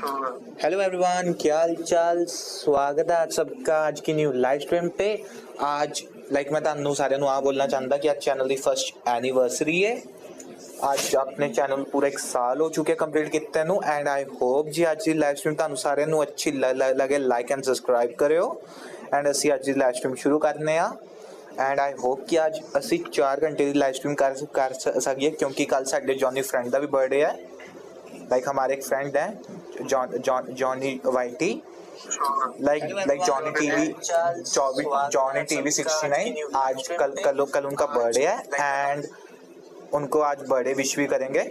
Hello everyone, क्या हाल चाल। स्वागत है आप सबका आज की न्यू लाइव स्ट्रीम पे। आज मैं ਤੁਹਾਨੂੰ ਸਾਰਿਆਂ ਨੂੰ ਆ ਬੋਲਣਾ ਚਾਹੁੰਦਾ ਕਿ ਅੱਜ ਚੈਨਲ ਦੀ ਫਸਟ ਐਨੀਵਰਸਰੀ ਹੈ। ਅੱਜ ਆਪਣੇ ਚੈਨਲ ਪੂਰਾ 1 ਸਾਲ ਹੋ ਚੁੱਕਿਆ ਕੰਪਲੀਟ ਕੀਤੇ ਨੂੰ ਐਂਡ ਆਈ ਹੋਪ ਜੀ ਅੱਜ ਦੀ ਲਾਈਵ ਸਟ੍ਰੀਮ ਤੁਹਾਨੂੰ ਸਾਰਿਆਂ ਨੂੰ ਅੱਛੀ ਲੱਗੇ। ਲਾਈਕ ਐਂਡ ਸਬਸਕ੍ਰਾਈਬ ਕਰਿਓ ਐਂਡ ਅਸੀਂ ਅੱਜ ਦੀ ਲਾਈਵ ਸਟ੍ਰੀਮ ਸ਼ੁਰੂ ਕਰਨੇ ਆ ਐਂਡ ਆਈ ਹੋਪ ਕਿ ਅੱਜ ਅਸੀਂ 4 ਘੰਟੇ ਦੀ ਲਾਈਵ ਸਟ੍ਰੀਮ ਕਰ ਸਕੀਏ क्योंकि कल साडे जॉनी फ्रेंड का भी बर्थडे है। हमारे एक फ्रेंड है जॉनी वाइटी जॉनी टीवी 69 आज कल उनका बर्थडे है एंड उनको आज बर्थडे विश भी करेंगे।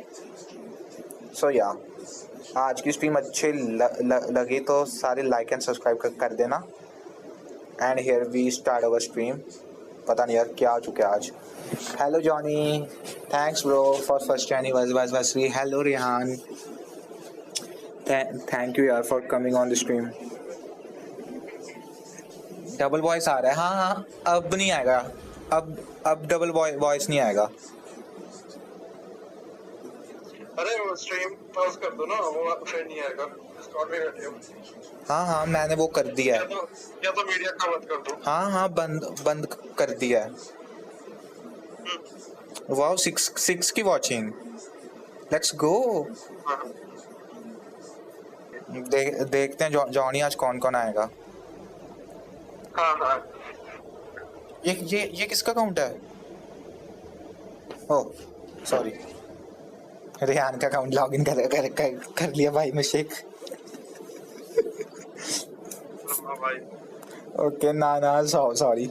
सो या आज की स्ट्रीम अच्छे लगी तो सारे लाइक एंड सब्सक्राइब कर देना and here we start our stream. पता नहीं यार क्या हो चुका है आज। Hello Johnny, thanks bro for first anniversary. Hello Rehan, thank you यार for coming on the stream. Double voice आ रहा है। हाँ हाँ अब नहीं आएगा, अब डबल वॉइस नहीं आएगा। अरे वो स्ट्रीम पॉज कर दो ना, वो फिर नहीं आएगा। डिस्कॉर्ड में बैठे हो। हाँ हाँ मैंने वो कर दिया है। या तो मीडिया का बंद कर दो। हाँ हाँ बंद कर दिया है। वाओ 6 की वॉचिंग, लेट्स गो। देखते हैं जॉनी आज कौन कौन आएगा। हाँ हाँ ये किसका अकाउंट है? ओह सॉरी, रेहान का अकाउंट लॉगिन कर लिया भाई मिस्टेक। भाई ओके ना सॉरी।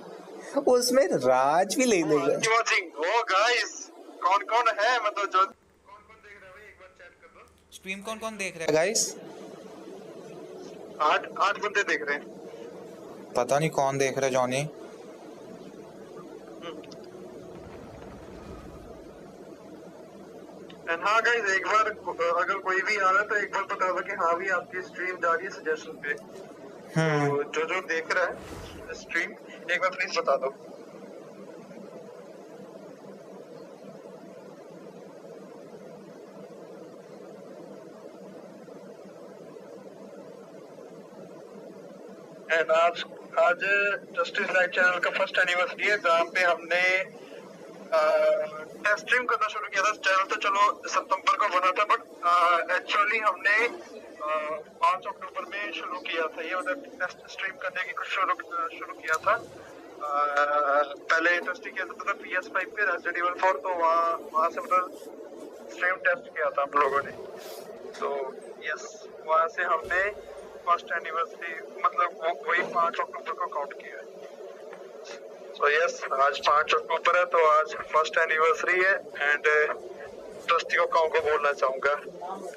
उसमें राज भी ले लेगा। ओ गाइस कौन कौन है, मतलब जो कौन कौन देख रहा है भाई एक बार चेक कर दो। स्ट्रीम कौन देख रहा है गाइस? 8 बंदे देख रहे हैं। पता नहीं कौन देख रहा है जॉनी। एंड हाँ गाइस एक बार अगर कोई भी आ रहा है तो एक बार बता दो कि हाँ भी आपकी स्ट्रीम जा रही है सजेशन पे। तो जो देख रहा है स्ट्रीम एक बार प्लीज बता दो। एंड आज ट्रस्टीज लाइव चैनल का फर्स्ट एनिवर्सरी है जहाँ पे हमने टेस्ट स्ट्रीम करना शुरू किया था। चैनल तो चलो सितंबर को बना था बट एक्चुअली हमने 5 अक्टूबर में शुरू किया था। ये मतलब टेस्ट स्ट्रीम करने की कुछ शुरू किया था। पहले ट्रस्टी किया था PS5 पे Resident Evil 4, तो वहाँ से मतलब स्ट्रीम टेस्ट किया था हम लोगों ने। तो यस वहाँ से हमने फर्स्ट एनिवर्सरी मतलब वही 5 अक्टूबर को काउंट किया है। सो यस आज 5 अक्टूबर है तो आज फर्स्ट एनिवर्सरी है एंड ट्रस्टी को काउ को बोलना चाहूंगा।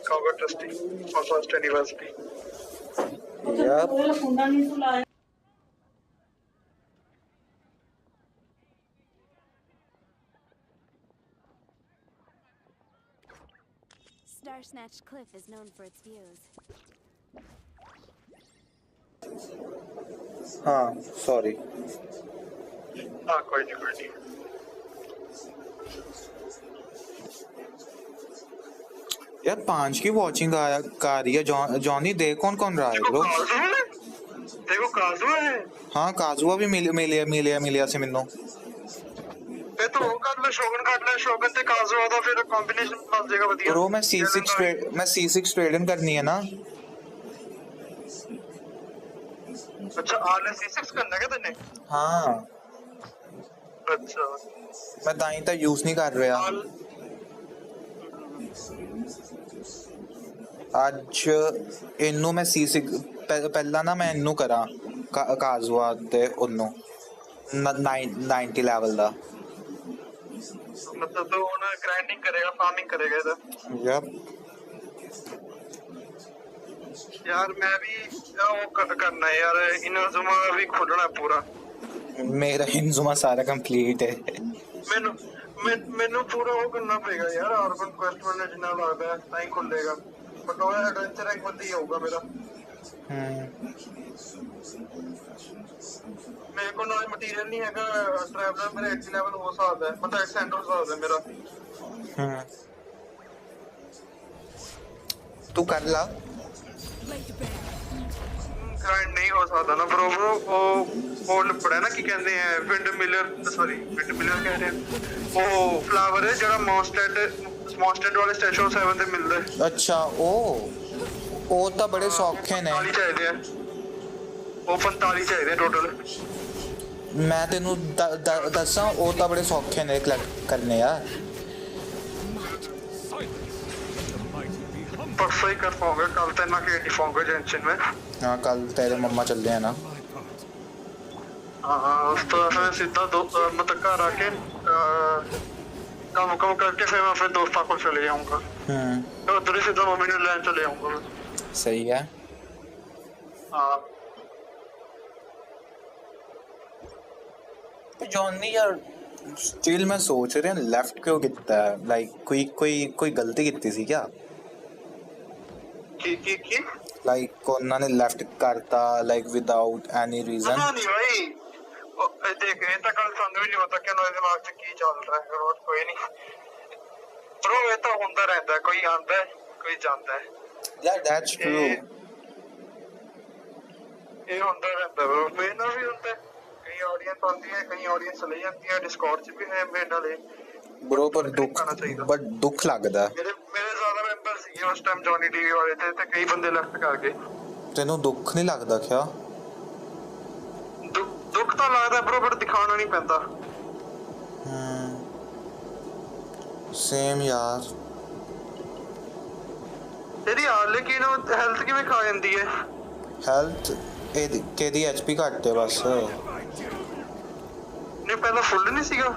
काउ को trustee for first anniversary. Star Snatch Cliff is known for its views. हाँ सॉरी। हाँ कोई नहीं। यार 5 की वॉचिंग आ रही है। जॉनी देख कौन रहा है ब्रो। देखो काजुआ है। हाँ काजुआ भी मिलिया से मिन्नो। मैं तो वो कर ले शोगन ते काजुआ दा फिर कॉम्बिनेशन बन जाएगा बढ़िया। ब्रो मैं C6 ट्रेड इन करनी है ना। अच्छा आले C6 करना है तने? हाँ अच्छा मैं दाई तो यूज नहीं कर रहा। ਅੱਜ ਇਹਨੂੰ ਮੈਂ C6 ਪਹਿਲਾਂ ਨਾ ਮੈਂ ਇਹਨੂੰ ਕਰਾਂ ਕਾਜ਼ੂਆ ਤੇ ਉਹਨੂੰ 90 ਲੈਵਲ ਦਾ। मतलब तो ना ग्राइंडिंग करेगा, फार्मिंग करेगा इधर। यप यार मैं भी वो करना है यार, इनजुमा भी खोलना पूरा। मेरा इनजुमा सारा कंप्लीट है। मैनू पूरा वो करना पड़ेगा यार, अर्बन क्वेस्ट में जितना लगता है टाइम खुलेगा बट वो एडवेंचर एक बंदी होगा मेरा। मेरे को ना मटेरियल नहीं हैगा ट्रैवलर, मेरा 80 लेवल हो सकता है, मतलब एक्सेंडर हो सकता है मेरा। तू कर ला ग्राइंड नहीं हो सकता ना ब्रो ब्रो वो पड़ा ना कि कहते हैं विंड मिलर कह रहे हैं वो फ्लावर है जरा मॉन्स्टेड वाले स्टैचू 7 ਤੇ ਮਿਲਦਾ ਹੈ अच्छा ਉਹ ਤਾਂ ਬੜੇ ਸੌਖੇ ਨੇ 45 ਚਾਹੀਦੇ ਆ ਉਹ 45 ਚਾਹੀਦੇ ਟੋਟਲ ਮੈਂ ਤੈਨੂੰ ਦੱਸਾਂ ਉਹ ਤਾਂ ਬੜੇ ਸੌਖੇ ਨੇ ਕਲੈਕਟ ਕਰਨੇ ਯਾਰ परसों ही कर पाऊंगा कल तो ना खेल नहीं पाऊंगा जेंशिन में हाँ कल तेरे मम्मा चल रहे हैं ना हाँ उस तो फिर सीधा मतलब घर आके काम करके फिर मैं फिर दोस्तों को चले जाऊंगा तो उधर ही सीधा मम्मी ने लैंड चले जाऊंगा सही है हाँ जॉनी यार स्टिल मैं सोच रहा हूँ लेफ्ट क्यों कितना है लाइक कोई गलती की थी क्या की लाइक उन्होंने लेफ्ट करता लाइक विदाउट एनी रीजन पता नहीं भाई देख ये तो कल सानू भी नहीं पता कि उन्होंने दिमाग से की चल रहा है और कोई नहीं ब्रो ये तो होता रहता है कोई आता है कोई जाता है यार दैट्स ट्रू ये होता रहता है ब्रो मेरे नाल भी होता है कई ऑडियंस आती है कई ऑडियंस चली जाती है डिस्कॉर्ड च भी है मेरे नाल ब्रो पर दुख लगदा मेरे ज्यादा मेंबर सी उस टाइम जॉनी टीवी वाले थे ते कई बंदे लेफ्ट कर गए तेनू दुख नहीं लगदा क्या दुख तो लगदा ब्रो पर दिखाना नहीं पैंदा सेम यार तेरी हाल लेकिन हेल्थ किवें खा जांदी है हेल्थ केदी एचपी घट है बस नहीं पहला फुल नहीं सीगा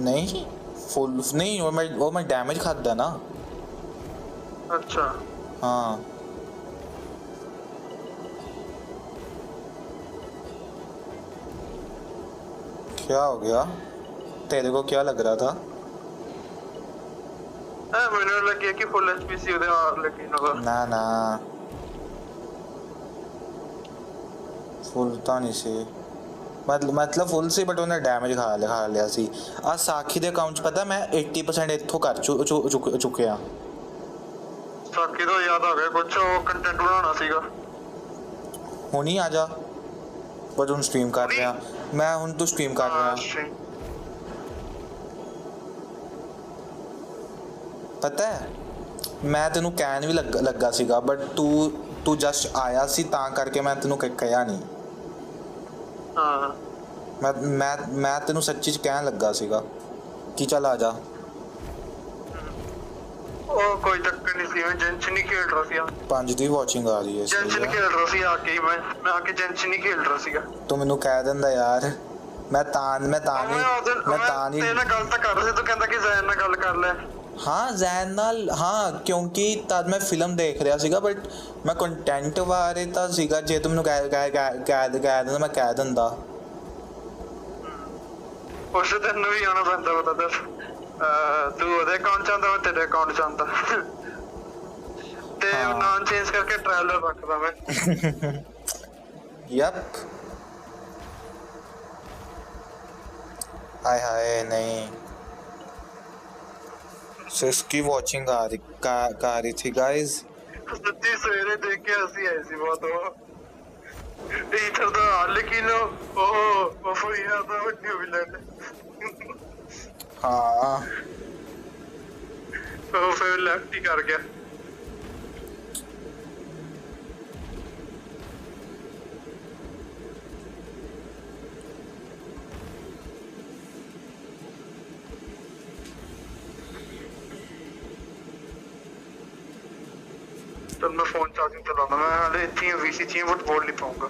नहीं फुल नहीं वो मैं डैमेज खाता ना अच्छा हाँ क्या हो गया तेरे को क्या लग रहा था मैंने लगे कि फुल एचपी सी उधर लेकिन ना फुल तो नहीं सी मतलब फुल सी बट उन्हें डैमेज खा लिया सी आ साखी दे अकाउंट पता मैं 80% इत्थों कर चुके हैं साखी तो याद आ गया कुछ कंटेंट बनाना सीगा हुन ही आ जा बट हुन स्ट्रीम कर रहे हैं मैं हुन तू स्ट्रीम कर रहा है पता है मैं तेनू कहन भी लगा सीगा बट तू जस्ट आया सी तां करके मैं तेनू कहा नहीं हाँ मैं तेनू सच्ची च कहन लगा सीगा कि चल आ जा ओ कोई चक्कर नहीं सी मैं जेंशिन ही खेल रहा सी 5 दी वाचिंग आ रही है जेंशिन खेल रहा सी आके मैं आके जेंशिन ही खेल रहा सीगा तू मैनू कह दिंदा यार मैं तानी तेरे नाल गल तां कर रहा सी तू कहंदा कि जैन नाल गल कर ले हाँ जैन नाल हाँ क्योंकि तद मैं फिल्म देख रहा सीगा बट मैं कंटेंट बारे तो सीगा जे तू मैनू कह दिंदा मैं कह दिंदा उस दिन भी आना पैंदा पता दस तू ओदे अकाउंट चांदा मैं तेरे अकाउंट चांदा ते नाम चेंज करके ट्रेलर रखदा मैं यप हाय नहीं सिस्की वॉचिंग आ रही थी गाइस सच्ची सवेरे देख के हंसी आई सी बहुत इधर तो लेकिन ओ फरिया तो वीडियो भी लेने हाँ तो फिर लेफ्ट ही कर गया चल मैं फोन चार्जिंग चलाना मैं हाले इतनी वीसी चाहिए बट बोल नहीं पाऊंगा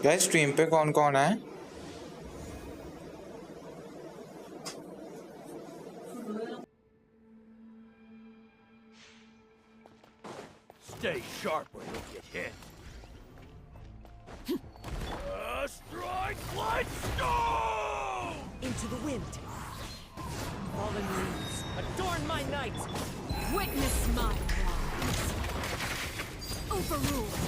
गाइस स्ट्रीम पे कौन कौन है Stay sharp or you'll get hit. Strike like stone! Into the wind. Fallen leaves, adorn my night. Witness my rise. Overruled.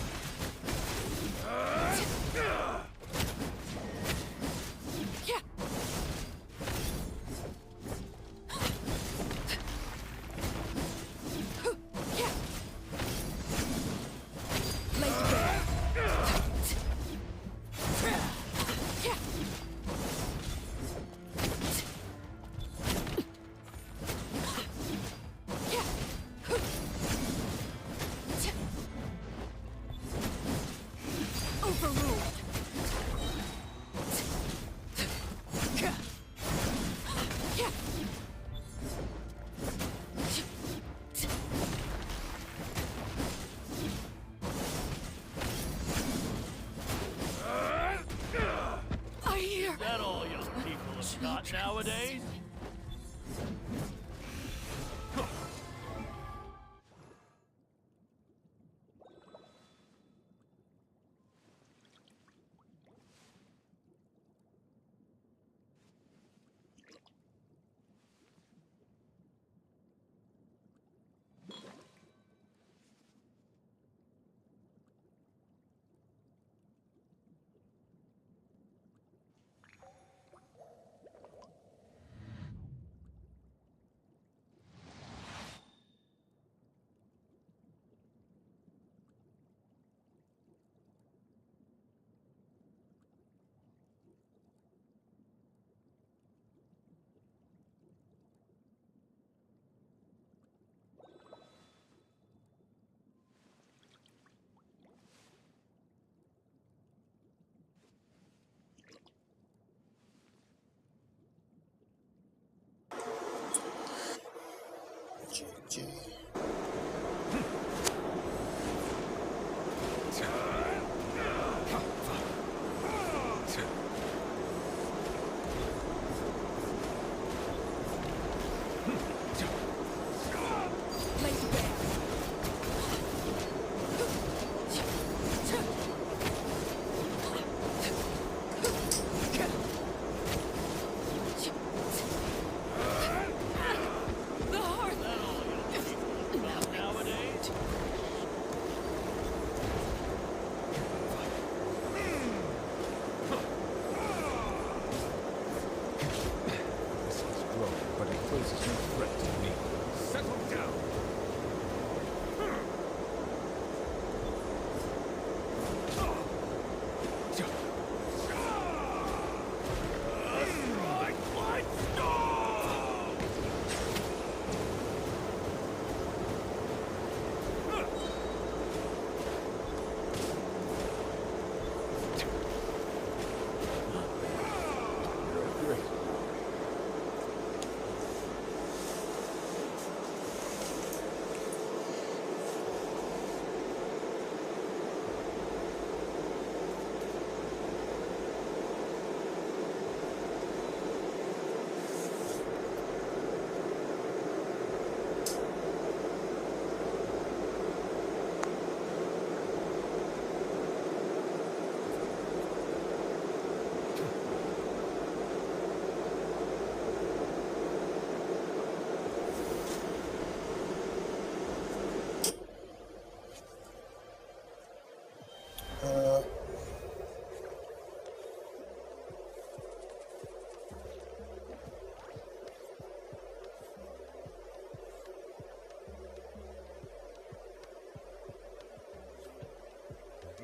Is that all young people have got nowadays?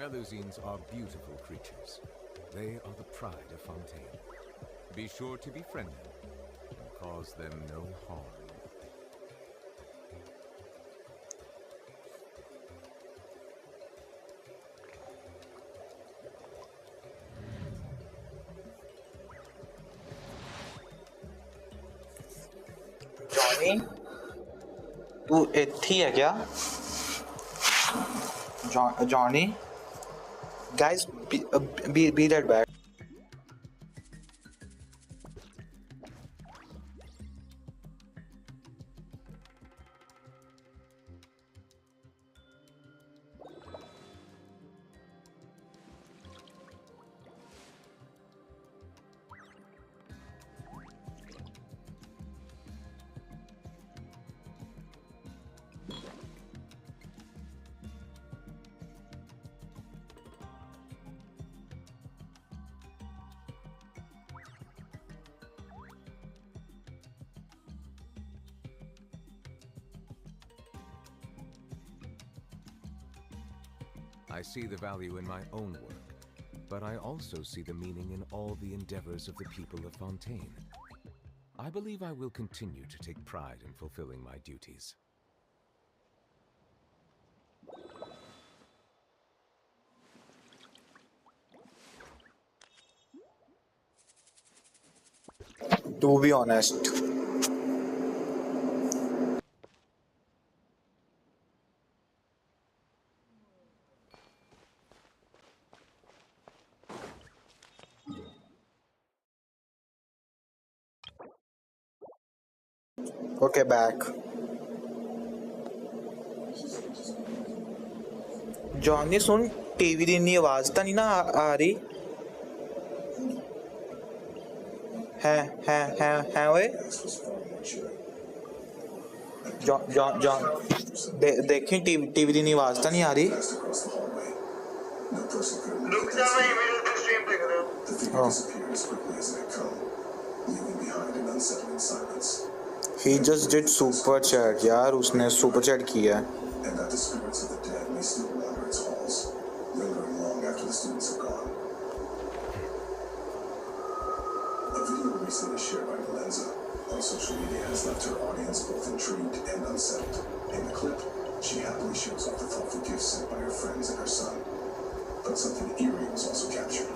Melusines are beautiful creatures. They are the pride of Fontaine. Be sure to befriend them and cause them no harm. Johnny तू इत्थी है क्या Johnny guys be right back. I see the value in my own work, but I also see the meaning in all the endeavors of the people of Fontaine. I believe I will continue to take pride in fulfilling my duties. To be honest. Okay, back. Johnny soon TV ਦੀ ਇੰਨੀ ਆਵਾਜ਼ ਤਾਂ ਨਹੀਂ ਨਾ ਆ ਰਹੀ है ओए John देखी टीवी ਦੀ ਇੰਨੀ ਆਵਾਜ਼ ਤਾਂ ਨਹੀਂ ਆ ਰਹੀ रुक जा मैं इमीडिएटली स्ट्रीम देख रहा हूँ He just did super chat यार उसने super chat किया है And that the spirits of the dead may still wander its halls, lingering long after the students have gone. A video recently shared by Melenza on social media has left her audience both intrigued and unsettled. In the clip, she happily shows off the thoughtful gifts sent by her friends and her son. But something eerie was also captured.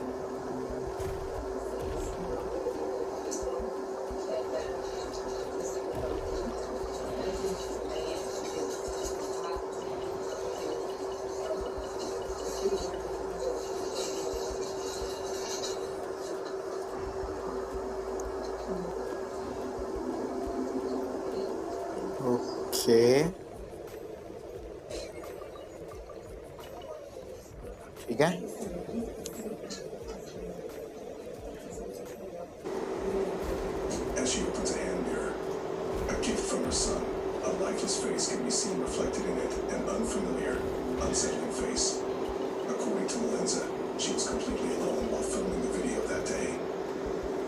Okay. ठीक है As she opens a hand mirror, a gift from her son, a lifeless face can be seen reflected in it, an unfamiliar, unsettling face. According to Melenza, she was completely alone while filming the video that day.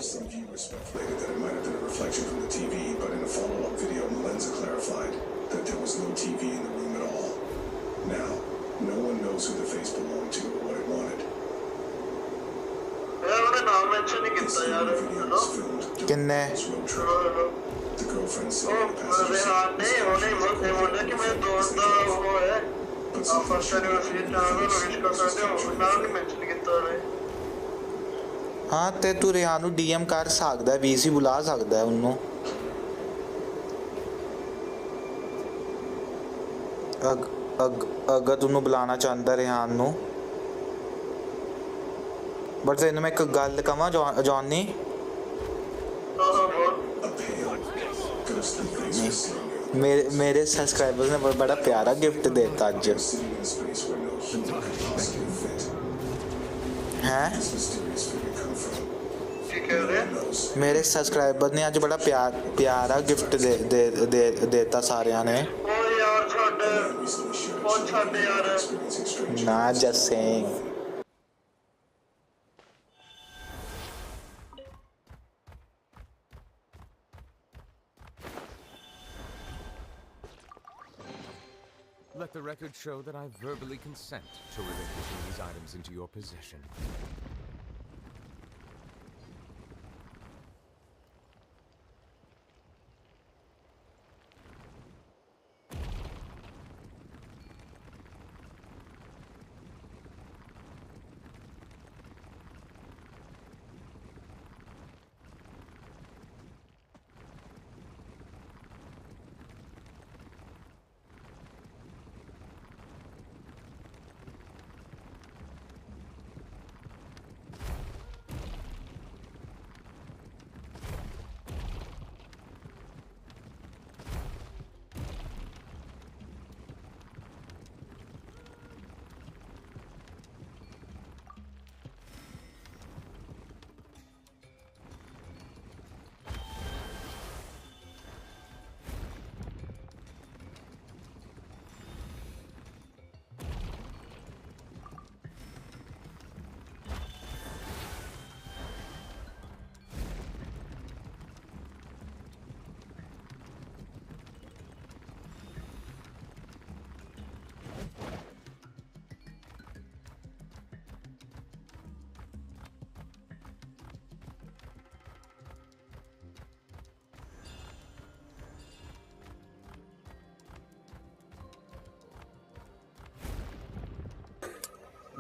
Some viewers speculated that it might have been a reflection from the TV, but in a follow-up video, Melenza clarified that there was no TV in the room at all. Now, no one knows who the face belonged to or what it wanted. यार उन्हें नाम mention नहीं This किया यार video hello was filmed during किन्ने this road trip. Hello The girlfriend ओ sitting in the passenger रेहान seat ने was उन्हें captured ये बोला कि मैं दोस्त दा वो है but आप something first she anniversary did channel not wish कर सकते हो नाम नहीं मेंशन किया उन्हें ਹਾਂ ਤੇ ਤੂੰ ਰਿਆਨ ਨੂੰ ਡੀਐਮ ਕਰ ਸਕਦਾ ਹੈ ਵੀਸੀ ਬੁਲਾ ਸਕਦਾ ਹੈ ਉਹਨੂੰ ਅਗਰ ਤੂੰ ਬੁਲਾਣਾ ਚਾਹੁੰਦਾ ਰਿਆਨ ਨੂੰ ਬਟ ਤੈਨੂੰ ਮੈਂ ਇੱਕ ਗੱਲ ਕਹਾਂ ਜੌਨੀ हाँ हाँ बोल a pale, ghostly face was seen. मेरे सब्सक्राइबर्स ने बड़ा प्यारा गिफ्ट देता आज Sitting in a space where no human could possibly fit. हैं This mysterious figure come from? ठीक है रे Knows. मेरे सब्सक्राइबर ने आज बड़ा प्यारा गिफ्ट देता सारिਆਂ ने ओ यार छोड़ Recently shared ओ छोड़ यार experiencing strange ना just saying Let the record show that I verbally consent to relinquishing these items into your possession.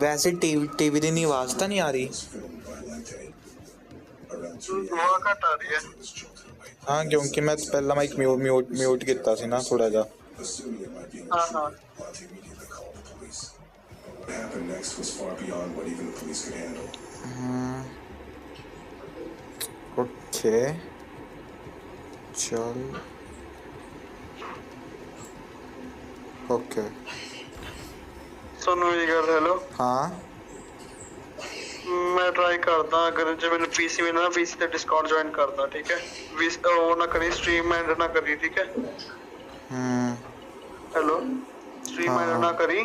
वैसे टीवी ਦੀ आवाज तो नहीं आ रही। was filmed by Lante. Around 3 दुआ घट आ रही है। was jolted away. हाँ क्योंकि मैं पहला माइक म्यूट किया ਸੀ ना थोड़ा जा। Assuming it might be an हाँ हाँ। intruder, Lante immediately called the police. What happened next was far beyond what even the police could handle. Okay चल ओके सुनो ये कर हेलो। हाँ मैं ट्राई करदा अगर जे मैंने पीसी में ना पीसी ते डिस्कॉर्ड ज्वाइन करदा ठीक है। विस वो ना करी स्ट्रीम एंड ना करी ठीक है। हेलो स्ट्रीम एंड ना करी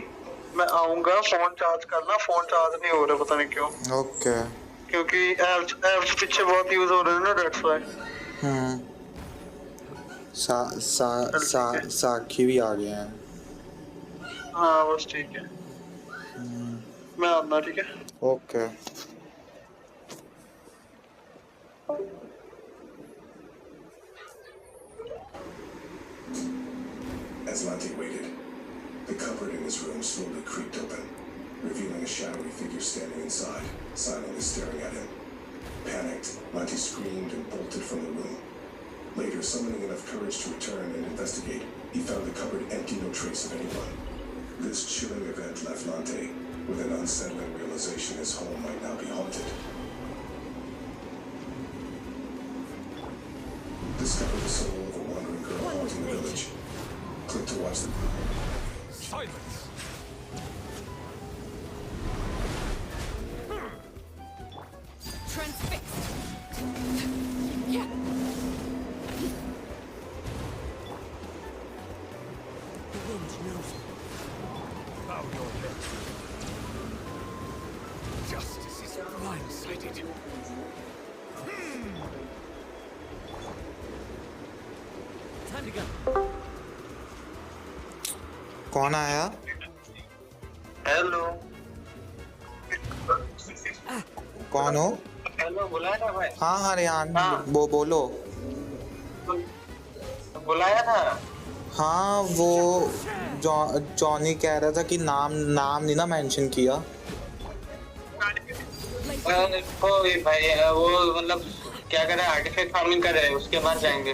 मैं आऊंगा फोन चार्ज करना फोन चार्ज नहीं हो रहा पता नहीं क्यों। ओके क्योंकि एप्स पीछे बहुत यूज हो रहे हैं ना दैट्स व्हाई। साखी भी आ गए हैं। हाँ बस ठीक है मैं आना ठीक है। Okay As Lante waited, the cupboard in his room slowly creaked open, revealing a shadowy figure standing inside, silently staring at him. Panicked, Lante screamed and bolted from the room. Later, summoning enough courage to return and investigate, he found the cupboard empty, no trace of anyone. This chilling event left Lante with an unsettling realization his home might now be haunted. Discover the soul of a wandering girl haunting the village. Click to watch the... Silence! Transfixed. Yeah. The wind knows me. Bow your head. Justice is blindsided. Time to go. कौन आया? Hello कौन हो? Hello बुलाया था भाई। हाँ हाँ रेहान हाँ। वो बोलो। बुलाया था। हाँ वो जॉनी कह रहा था कि नाम नहीं ना मेंशन किया। कोई भाई वो मतलब क्या कर रहा है आर्टिफैक्ट फार्मिंग कर रहे हैं उसके बाद जाएंगे।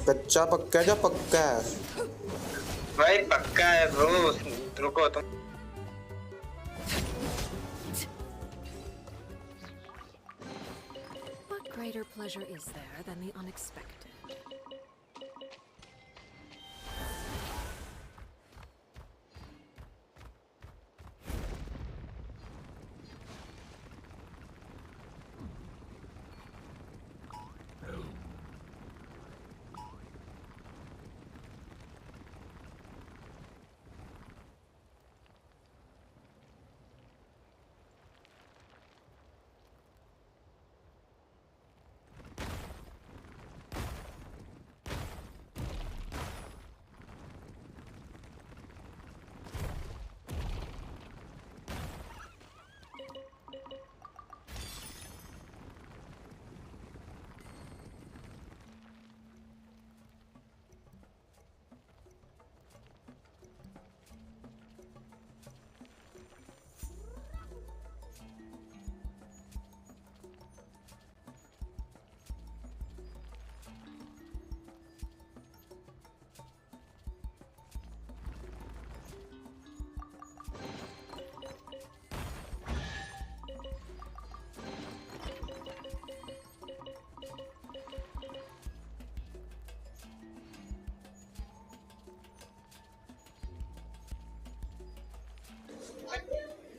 कच्चा पक्का है या पक्का है? भाई पक्का है ब्रो रुको तुम। What greater pleasure is there than the unexpected?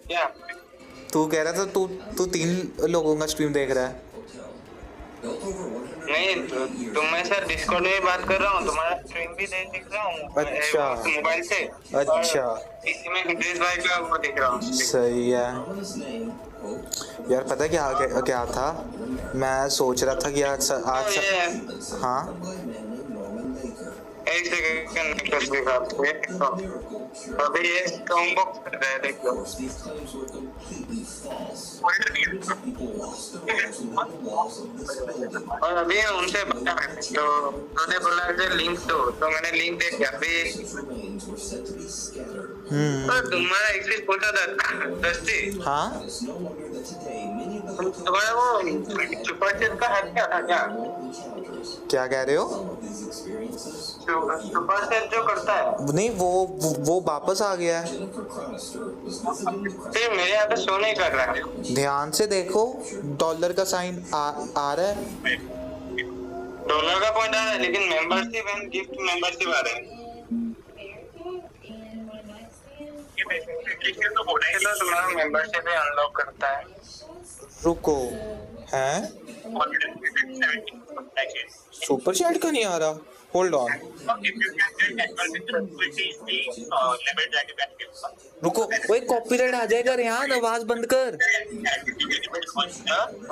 क्या तू कह रहा था तू 3 लोगों का स्ट्रीम देख रहा है? नहीं तुम्हें सर डिस्कॉर्ड में बात कर रहा हूँ तुम्हारा स्ट्रीम भी देख रहा हूँ। अच्छा मोबाइल से। अच्छा इसी में हिंद्रेश भाई का वो देख रहा हूँ। सही है यार। पता क्या था मैं सोच रहा था कि आज हाँ एक सेकंड ट्रस्टी अभी ये कॉम्बो कर रहा है देख लो। और अभी उनसे बता तो उन्होंने बोला कि लिंक दो तो मैंने लिंक दे दिया अभी। तुम्हारा एक चीज पूछा था दस्ती, हाँ तुम्हारा वो सुपर चैट का हैक क्या था क्या? क्या कह रहे हो? सुपर चैट जो करता है नहीं, वो वापस आ गया है। फिर मेरे यहाँ पे शो नहीं कर रहा है। ध्यान से देखो, डॉलर का साइन आ रहा है। डॉलर का पॉइंट आ रहा है, लेकिन मेंबरशिप एंड गिफ्ट मेंबरशिप आ रहे हैं। तो तुम्हारा मेंबरशिप ही अनलॉक करता है। रुको, हैं? सुपर चैट का नहीं आ रहा, होल्ड ऑन। रुको, ओए कॉपीराइट आ जाएगा रेहान, आवाज बंद कर।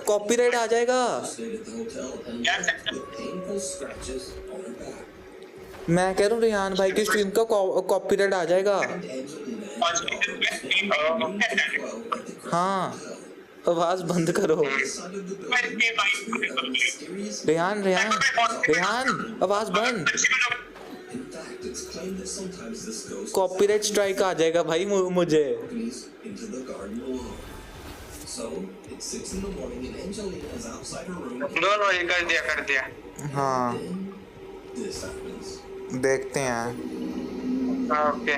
कॉपीराइट आ जाएगा। मैं कह रहा हूँ रेहान भाई की स्ट्रीम का कॉपीराइट आ जाएगा। हाँ, आवाज बंद करो। रेहान रेहान रेहान, आवाज बंद। कॉपीराइट स्ट्राइक आ जाएगा भाई मुझे। दोनों ये कर दिया। हाँ, देखते हैं। ओके,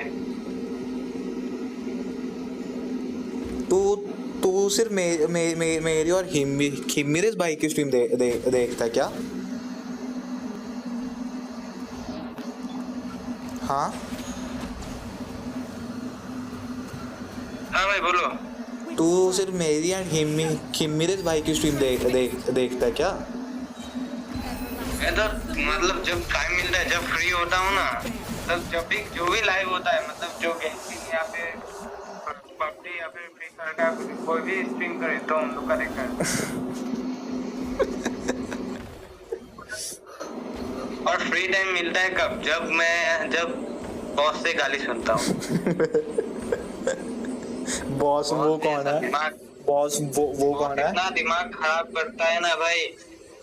तू सिर्फ मेरी और हिम्मिरेस भाई की स्ट्रीम देखता क्या? हाँ हाँ भाई बोलो। तू सिर्फ मेरी और हिम्मिरेस भाई की स्ट्रीम देखता क्या? मैं तो मतलब जब टाइम मिलता है, जब फ्री होता हूँ ना, तब जब भी जो भी लाइव होता है, मतलब जो गेंशिन या फिर पबजी या फिर फ्री फायर का कोई भी स्ट्रीम करे तो उन लोग का देखता है। और फ्री टाइम मिलता है कब? जब बॉस से गाली सुनता हूँ। बॉस वो कौन है? बॉस वो कौन है? इतना दिमाग खराब करता है ना भाई,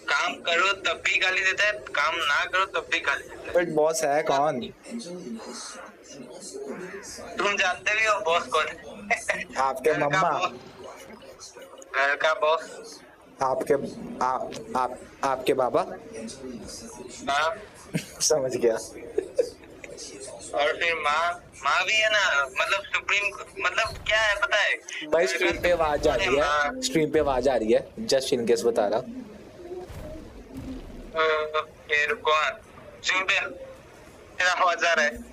काम करो तब भी गाली देता है, काम ना करो तब भी गाली देता है। बट बॉस है कौन? तुम जानते भी हो बॉस कौन है? आपके मम्मा? घर का बॉस? आपके बाबा? हाँ। समझ गया। और फिर माँ भी है ना, मतलब सुप्रीम, मतलब क्या है पता है भाई स्ट्रीम पे आवाज आ रही है, स्ट्रीम पे आवाज आ रही है, जस्ट इन केस बता रहा। फिर कौन स्ट्रीम पे तेरा आवाज आ रहा है?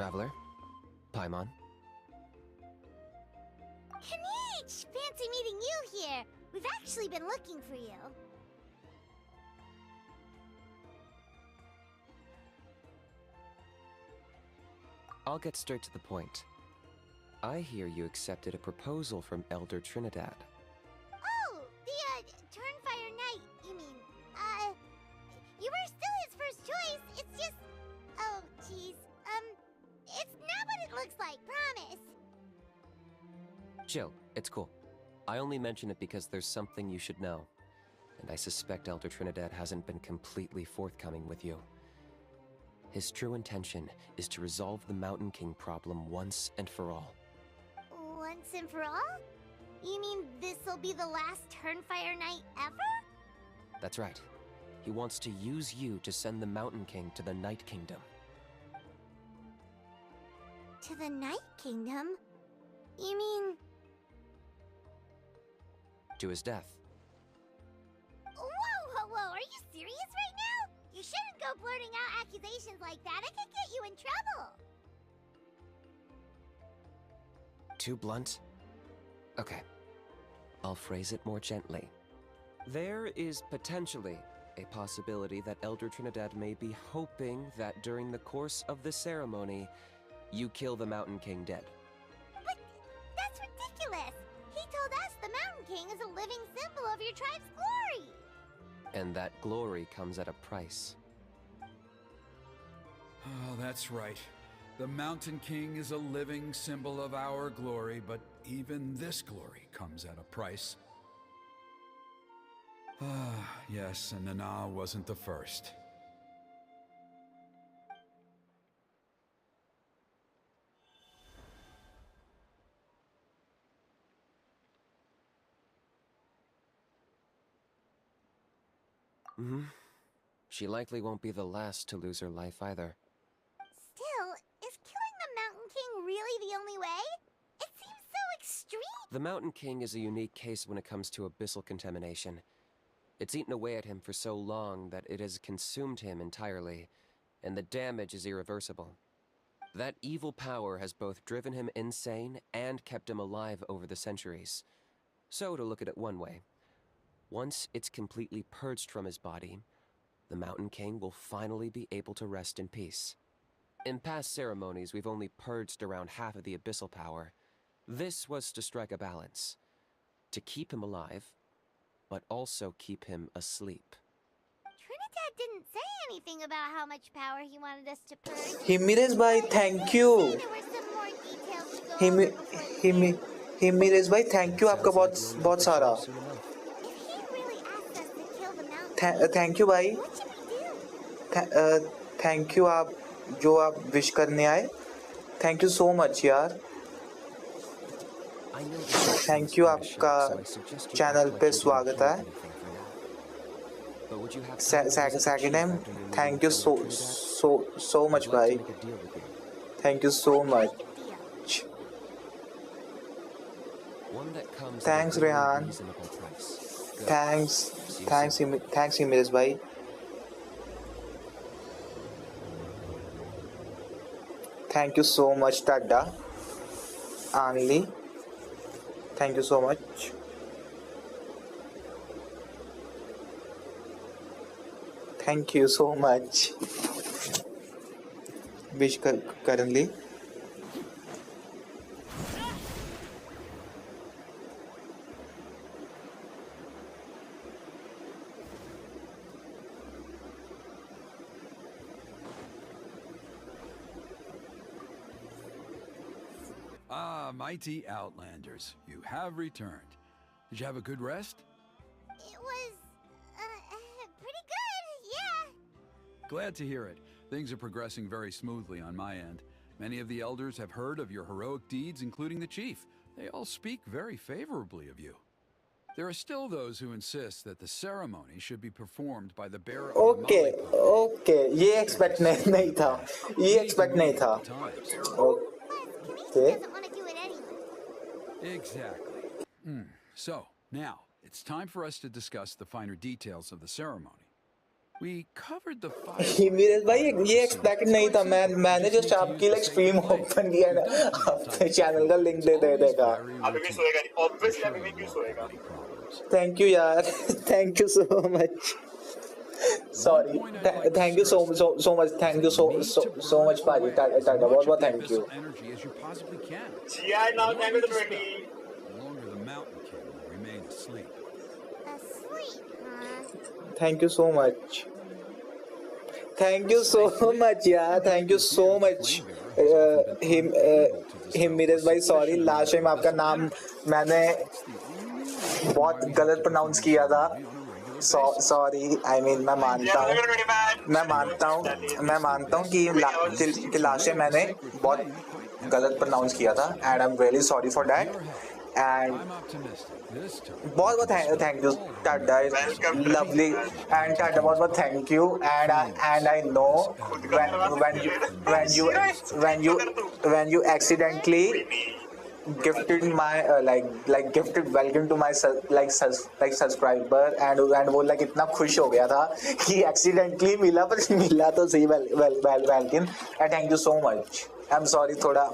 Traveler? Paimon? Kanichi! Fancy meeting you here. We've actually been looking for you. I'll get straight to the point. I hear you accepted a proposal from Elder Trinidad. Oh, the, Turnfire Knight, you mean. You were still his first choice. It's just... Oh, jeez. It's not what it looks like, promise. Chill, it's cool. I only mention it because there's something you should know. And I suspect Elder Trinidad hasn't been completely forthcoming with you. His true intention is to resolve the Mountain King problem once and for all. Once and for all? You mean this'll be the last Turnfire night ever? That's right. He wants to use you to send the Mountain King to the Night Kingdom. To the Night Kingdom? You mean... To his death. Whoa, are you serious right now? You shouldn't go blurting out accusations like that. It could get you in trouble. Too blunt? Okay. I'll phrase it more gently. There is potentially a possibility that Elder Trinidad may be hoping that during the course of the ceremony, you kill the Mountain King dead. But that's ridiculous. He told us the Mountain King is a living symbol of your tribe's glory. And that glory comes at a price. Oh, that's right. The Mountain King is a living symbol of our glory, but even this glory comes at a price. Ah, yes, and Nana wasn't the first. She likely won't be the last to lose her life either. Still, is killing the Mountain King really the only way? It seems so extreme. The Mountain King is a unique case when it comes to abyssal contamination. It's eaten away at him for so long that it has consumed him entirely, and the damage is irreversible. That evil power has both driven him insane and kept him alive over the centuries. So, to look at it one way, once it's completely purged from his body, the Mountain King will finally be able to rest in peace. In past ceremonies, we've only purged around half of the abyssal power. This was to strike a balance, to keep him alive, but also keep him asleep. Trinidad didn't say anything about how much power he wanted us to purge. Himiresh bhai, thank you. There were some more details to go over before Himiresh bhai, thank you आपका बहुत सारा. If he really asked us to kill the Mountain Thank you bhai. what should we do? Thank you आप जो आप wish करने आए. Thank you so much यार. Thank you आपका चैनल पे स्वागत है. Second time, thank you so much bhai. Thank you so much. Thanks Rehan. Thanks Himiresh bhai. Thank you so much Tadda. Anli. Thank you so much. Thank you so much. Wish currently. Ah, mighty Outlanders, you have returned. Did you have a good rest? It was pretty good, yeah. Glad to hear it. Things are progressing very smoothly on my end. Many of the elders have heard of your heroic deeds, including the chief. They all speak very favorably of you. There are still those who insist that the ceremony should be performed by the bearer of the Okay. ये expect नहीं था. ये expect नहीं था. Okay. Doesn't want to do it anyway. Exactly. So, now, it's time for us to discuss the finer details of the ceremony. We covered the five... Himiresh bhai ये expect नहीं था. मैंने just आपकी like stream open किया ना. आपके channel का link दे देगा. अभी भी सोएगा नहीं. Obviously अभी भी क्यों सोएगा? Thank you यार. Thank you so much. Sorry. Thank you so much. Thank you so much भाजी. Tadda बहुत thank you. Energy as you possibly can. GI now thank you to 20. The longer the Mountain King will remain asleep. Asleep, huh? Thank you so much. Thank you so much यार. Thank you so much. हिमिरेश भाई sorry last time आपका नाम मैंने बहुत गलत pronounce किया था. Sorry I mean मैं मानता हूँ कि लास्ट टाइम मैंने बहुत गलत प्रोनाउंस किया था and I am really sorry for that and I'm optimistic. This time. बहुत बहुत thank you Tada is lovely and Tada बहुत बहुत thank you and I know when you accidentally gifted my gifted welcome to my subscriber and वो like इतना खुश हो गया था कि accidentally मिला पर मिला तो सही welcome and thank you so much. I'm sorry थोड़ा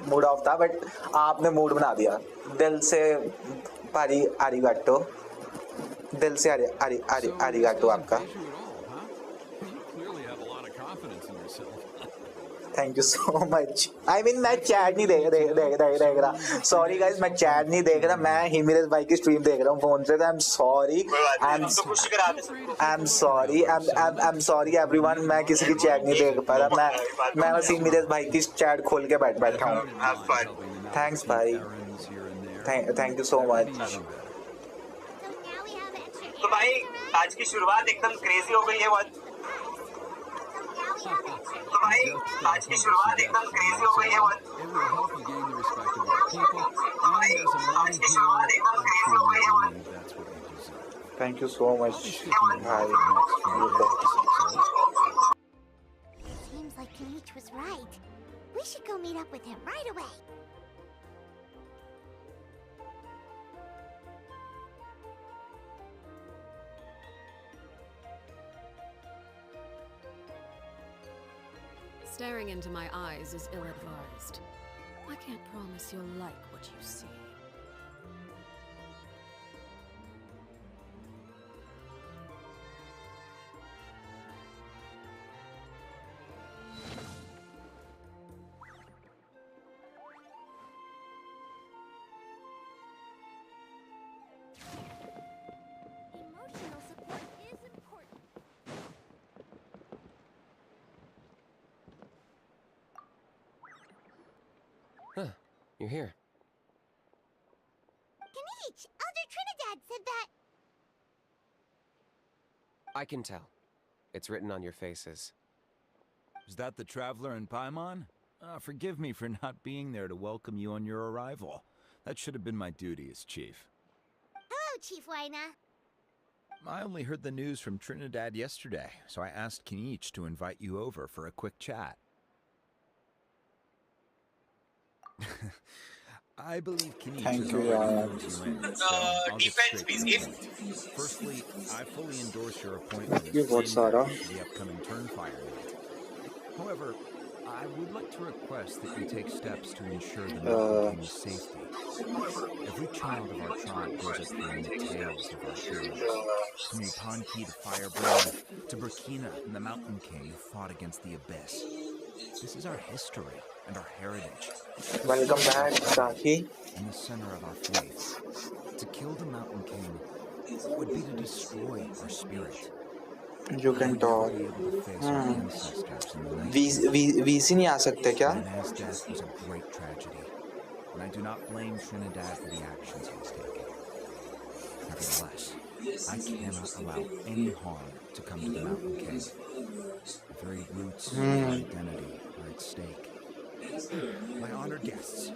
मूड ऑफ था बट आपने मूड बना दिया दिल से पारी आरिगाटो दिल से आरिगाटो आपका Clearly have a lot of confidence in yourself. Thank you so much I mean मैं चैट नहीं देख रहा सॉरी गाइस मैं चैट नहीं देख रहा मैं हिमेश भाई की स्ट्रीम देख रहा हूँ फोन से आई एम सॉरी एवरीवन मैं किसी की चैट नहीं देख पा रहा मैं बस हिमेश भाई की चैट खोल के बैठा हूँ थैंक्स भाई thank you so much So now we have extra तो भाई आज की शुरुआत एकदम क्रेजी हो गई है बहुत तो भाई आज की शुरुआत एकदम क्रेजी हो गई है बहुत It will help you gain the respect of our people, and as a आज mighty की hero, शुरुआत एकदम I क्रेजी हो गई है truly बहुत believe that's what you deserve. Thank you so much भाई Seems like Kanich was right. We should go meet up with him right away. Staring into my eyes is ill-advised. I can't promise you'll like what you see. Emotional support is important. Huh, you're here. Kanich, Elder Trinidad said that. I can tell. It's written on your faces. Is that the traveler in Paimon? Forgive me for not being there to welcome you on your arrival. That should have been my duty as chief. Hello, Chief Waina. I only heard the news from Trinidad yesterday, so I asked Kinich to invite you over for a quick chat. I believe Kinich Thank has you, already Ryan. moved you in, so I'll get defense, straight to please. the point. Firstly, I fully endorse your appointment as You what, Sarah? Freeman for the upcoming Turnfire night. However, I would like to request that you take steps to ensure the Mountain King's safety. Every child of our tribe grows up hearing the tales of our heroes. From Yupanqui to Firebrand to Burkina and the Mountain King who fought against the Abyss. This is our history and our heritage. Welcome back साही In the center of our faith. To kill the Mountain King would be to destroy our spirit. You can talk Be able to face our ancestors in the night. VC नहीं आ सकते क्या His death was a great tragedy, and I do not blame Trinidad for the actions he has taken. Nevertheless, I cannot allow any harm to come to the Mountain King. The very roots of our identity are at stake. My honored guests,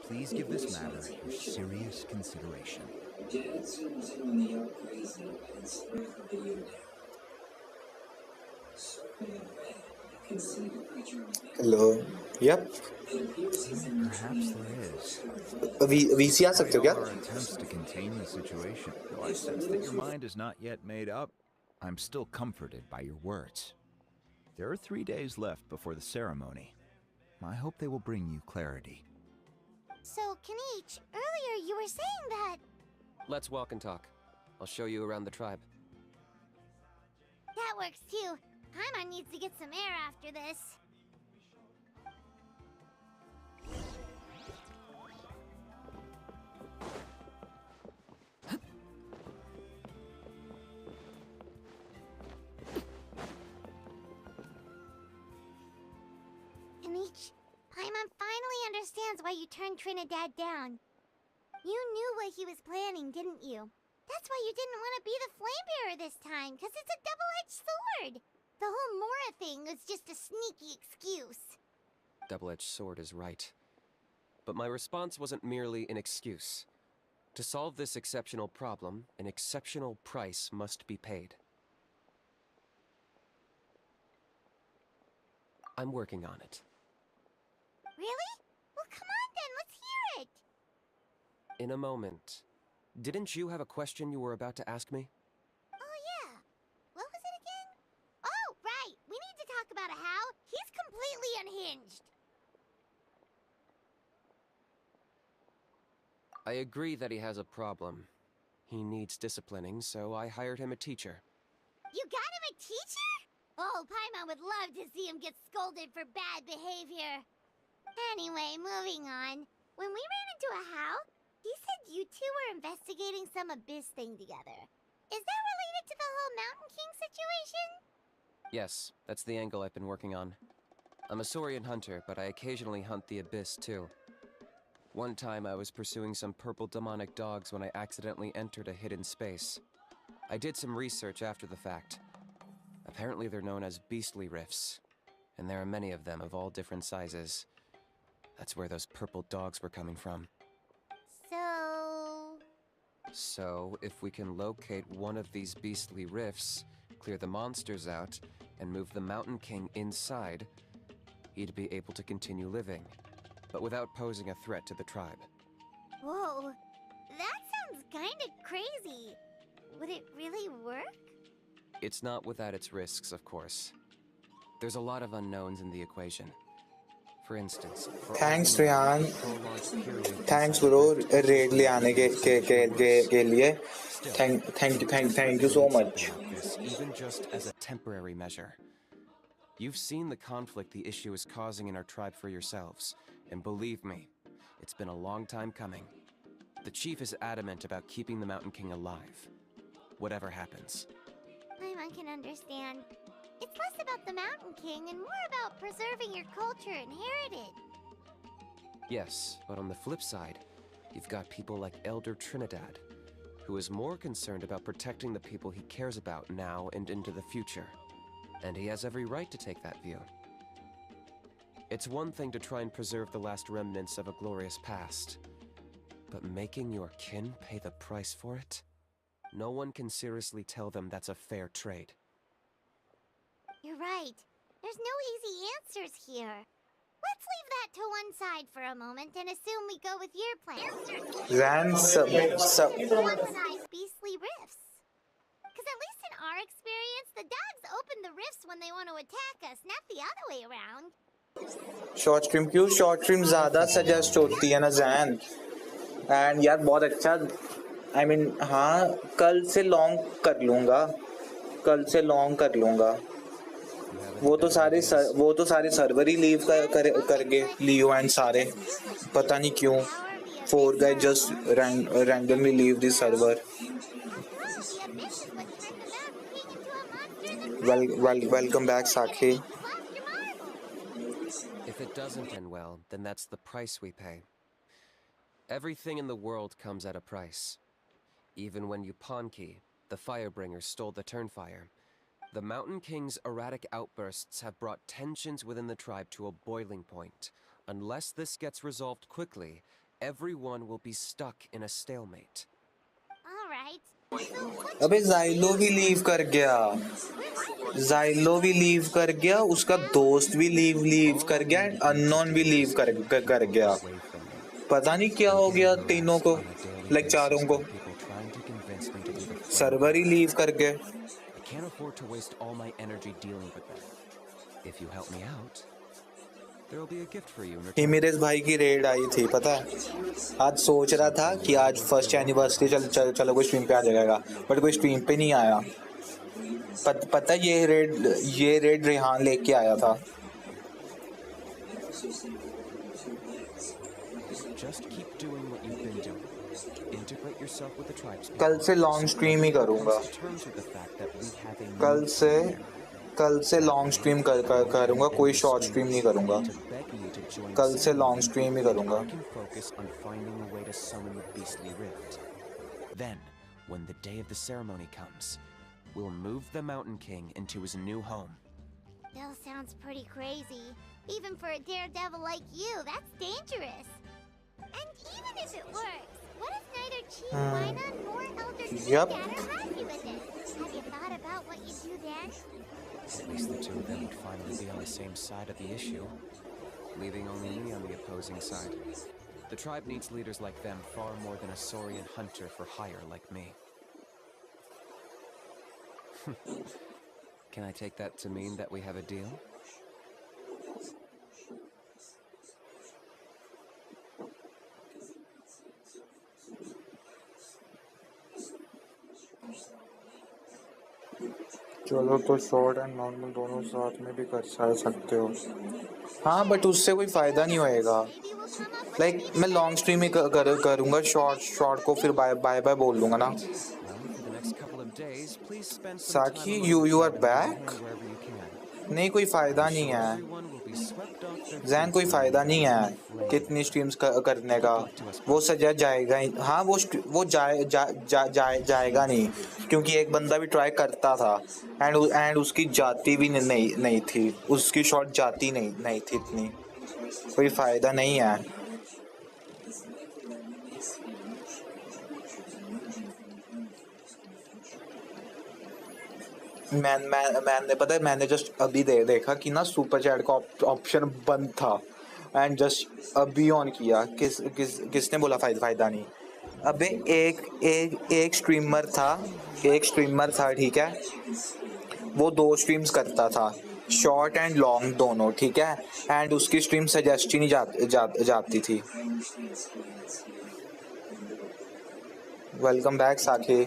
please give this matter your serious consideration. Hello yup Perhaps there is. VC आ सकते हो क्या All our attempts to contain the situation, though I sense that your mind is not yet made up, I'm still comforted by your words. There are 3 days left before the ceremony. I hope they will bring you clarity. So, Kanich, earlier you were saying that. Let's walk and talk. I'll show you around the tribe. That works too. Paimon needs to get some air after this. Kanich, Paimon finally understands why you turned Trinidad down. You knew what he was planning, didn't you? That's why you didn't want to be the flame bearer this time, because it's a double-edged sword. The whole Mora thing was just a sneaky excuse. Double-edged sword is right. But my response wasn't merely an excuse. To solve this exceptional problem, an exceptional price must be paid. I'm working on it. Really? Well, come on then, let's hear it. In a moment. Didn't you have a question you were about to ask me? Oh, yeah. What was it again? Oh, right. We need to talk about how he's completely unhinged. I agree that he has a problem. He needs disciplining, so I hired him a teacher. You got him a teacher? Oh, Paimon would love to see him get scolded for bad behavior. Anyway, moving on. When we ran into a how, he said you two were investigating some abyss thing together. Is that related to the whole Mountain King situation? Yes, that's the angle I've been working on. I'm a Saurian hunter, but I occasionally hunt the abyss too. One time I was pursuing some purple demonic dogs when I accidentally entered a hidden space. I did some research after the fact. Apparently they're known as beastly rifts, and there are many of them of all different sizes. That's where those purple dogs were coming from. So, if we can locate one of these beastly rifts, clear the monsters out, and move the Mountain King inside, he'd be able to continue living, but without posing a threat to the tribe. whoa, that sounds kinda crazy. Would it really work? It's not without its risks, of course. There's a lot of unknowns in the equation. For instance, Thanks Rihan. Thanks bro raid ले आने के लिए. Thank you so much. Even just as a temporary measure. You've seen the conflict the issue is causing in our tribe for yourselves, and believe me, it's been a long time coming. The chief is adamant about keeping the Mountain King alive, whatever happens. Paimon can understand. It's less about the Mountain King and more about preserving your culture and heritage. Yes, but on the flip side, you've got people like Elder Trinidad, who is more concerned about protecting the people he cares about now and into the future. And he has every right to take that view. It's one thing to try and preserve the last remnants of a glorious past, but making your kin pay the price for it? No one can seriously tell them that's a fair trade. You're right. There's no easy answers here. Let's leave that to one side for a moment and assume we go with your plan. Beastly rifts. Because at least in our experience, the dogs open the rifts when they want to attack us, not the other way around. Short stream क्यों short stream ज़्यादा suggest होती है ना Jain and यार बहुत अच्छा I mean हाँ कल से लॉन्ग कर लूँगा वो तो सारे सर्वर ही लीव करके लियो एंड सारे पता नहीं क्यों 4 guys just randomly leave the server. Welcome back Sakhi. If it doesn't end well, then that's the price we pay. Everything in the world comes at a price. Even when Yupanqui, the Firebringer, stole the Turnfire, the Mountain King's erratic outbursts have brought tensions within the tribe to a boiling point. Unless this gets resolved quickly, everyone will be stuck in a stalemate. All right. अबे ज़ाइलो भी leave कर गया उसका दोस्त भी leave कर गया unknown भी लीव कर गया पता नहीं क्या हो गया तीनों को लाइक चारों को सर्वर ही लीव कर गए I can't afford to waste all my energy dealing with them. If you help me out, there will be a gift for you. हिमेरेस भाई की रेड आई थी पता है आज सोच रहा था कि आज फर्स्ट एनिवर्सरी चलो कोई स्ट्रीम पे आ जाएगा बट कोई स्ट्रीम पे नहीं आया पता ये रेड रेहान लेके आया था Just keep doing what you've been doing. Integrate yourself with the tribes. कल से लॉन्ग स्ट्रीम ही करूँगा कल से लॉन्ग स्ट्रीम करूँगा कोई शॉर्ट स्ट्रीम नहीं करूँगा कल से लॉन्ग स्ट्रीम ही करूँगा Focus on finding a way to summon the beastly rift. Then, When the day of the ceremony comes, we'll move the Mountain King into his new home. Bill sounds pretty crazy. Even for a daredevil like you, that's dangerous. And even if it works, what if neither Chief Wina nor Elder Yep. Trinidad are happy with it? Have you thought about what you do then? At least the two of them would finally be on the same side of the issue, leaving only me on the opposing side. The tribe needs leaders like them far more than a Saurian hunter for hire like me. Can I take that to mean that we have a deal? चलो तो short and normal दोनों साथ में भी कर सकते हो. हाँ बट उससे कोई फायदा नहीं होएगा. लाइक मैं लॉन्ग स्ट्रीम ही करूँगा. शॉर्ट को फिर बाय बाय बोल दूंगा ना. साखी यू आर बैक. नहीं कोई फायदा नहीं है जैन. कोई फायदा नहीं है कितनी स्ट्रीम्स करने का. वो सजा जाएगा ही. हाँ वो जाएगा नहीं क्योंकि एक बंदा भी ट्राई करता था एंड उसकी जाती भी नहीं थी. उसकी शॉट जाती नहीं थी इतनी. कोई फायदा नहीं है. मैंने पता है मैंने जस्ट अभी देखा कि ना सुपर चैट का ऑप्शन बंद था एंड जस्ट अभी ऑन किया. किसने बोला फायदा नहीं. अबे एक स्ट्रीमर था ठीक है. वो 2 स्ट्रीम्स करता था शॉर्ट एंड लॉन्ग दोनों ठीक है. एंड उसकी स्ट्रीम सजेस्ट ही नहीं जाती थी. वेलकम बैक साखी.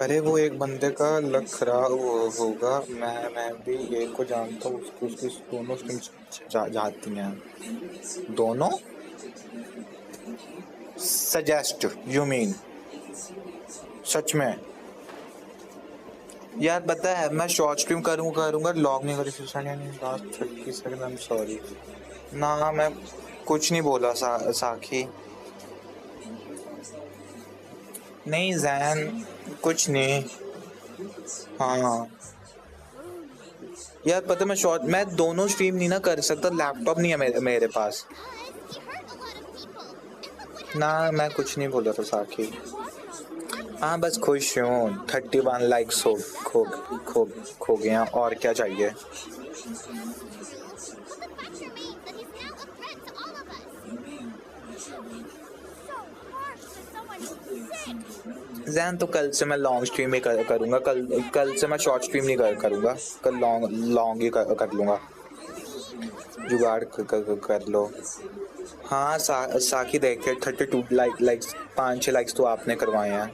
अरे वो एक बंदे का लक खराब होगा. मैं भी एक को जानता हूँ. उसकी दोनों स्ट्रीम्स जाती हैं. दोनों सजेस्ट यू मीन. सच में यार पता है मैं शॉर्ट स्ट्रीम करूँगा लॉग नहीं करी. Last 30 second. I am sorry. ना मैं कुछ नहीं बोला साखी. नहीं जैन कुछ नहीं. हाँ यार पता मैं दोनों स्ट्रीम नहीं ना कर सकता. लैपटॉप नहीं है मेरे पास ना. मैं कुछ नहीं बोला था साखी. हाँ बस खुश हूँ. 31 लाइक्स खो गए हैं. और क्या चाहिए. जैन तो कल से मैं लॉन्ग स्ट्रीम ही करूँगा. कल से मैं शॉर्ट स्ट्रीम नहीं करूँगा. कल लॉन्ग ही कर लूँगा. जुगाड़ कर लो. हाँ साखी देखे 32 लाइक्स 5-6 लाइक्स तो आपने करवाए हैं.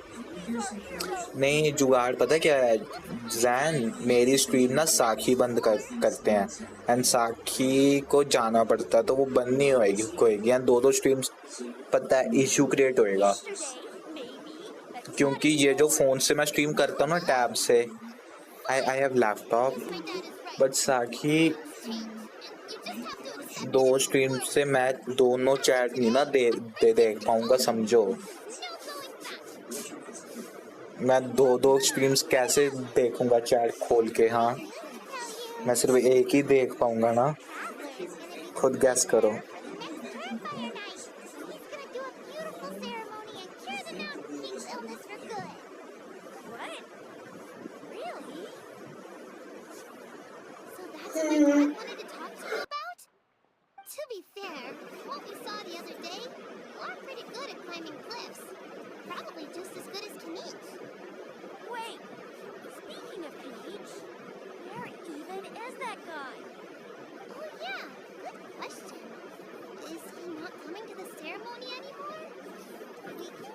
नहीं जुगाड़ पता क्या है जैन. मेरी स्ट्रीम ना साखी बंद करते हैं एंड साखी को जाना पड़ता है तो वो बंद नहीं होएगी. एंड 2 स्ट्रीम्स पता है इशू क्रिएट होएगा क्योंकि ये जो फ़ोन से मैं स्ट्रीम करता हूँ ना टैब से. आई हैव लैपटॉप बट साखी 2 स्ट्रीम से मैं दोनों चैट नहीं ना देख पाऊँगा. समझो मैं 2 स्ट्रीम्स कैसे देखूँगा चैट खोल के. हाँ मैं सिर्फ एक ही देख पाऊँगा ना. खुद गैस करो.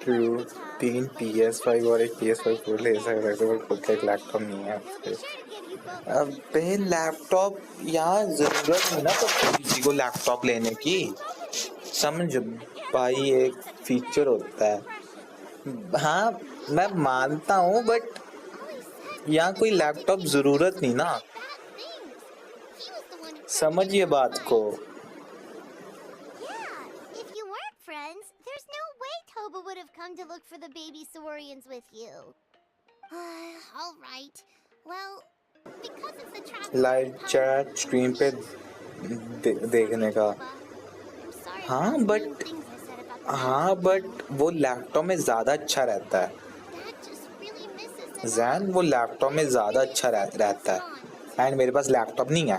True. तीन PS5 और एक PS5 Pro ले सकते थे, पर खुद का एक लैपटॉप नहीं है उसके। अबे लैपटॉप यहाँ जरूरत नहीं ना, तो किसी को लैपटॉप लेने की, समझ भाई, एक फीचर होता है। हाँ मैं मानता हूँ, बट यहाँ कोई लैपटॉप जरूरत नहीं ना, समझिए बात को। If you weren't friends, there's no way Toba would have come to look for the baby Saurians with you. All right. Well, because it's the trap. Live chat stream पे देखने का। हाँ बट वो लैपटॉप में ज्यादा अच्छा रहता है जैन, वो लैपटॉप में ज्यादा अच्छा रहता है, एंड मेरे पास लैपटॉप नहीं है।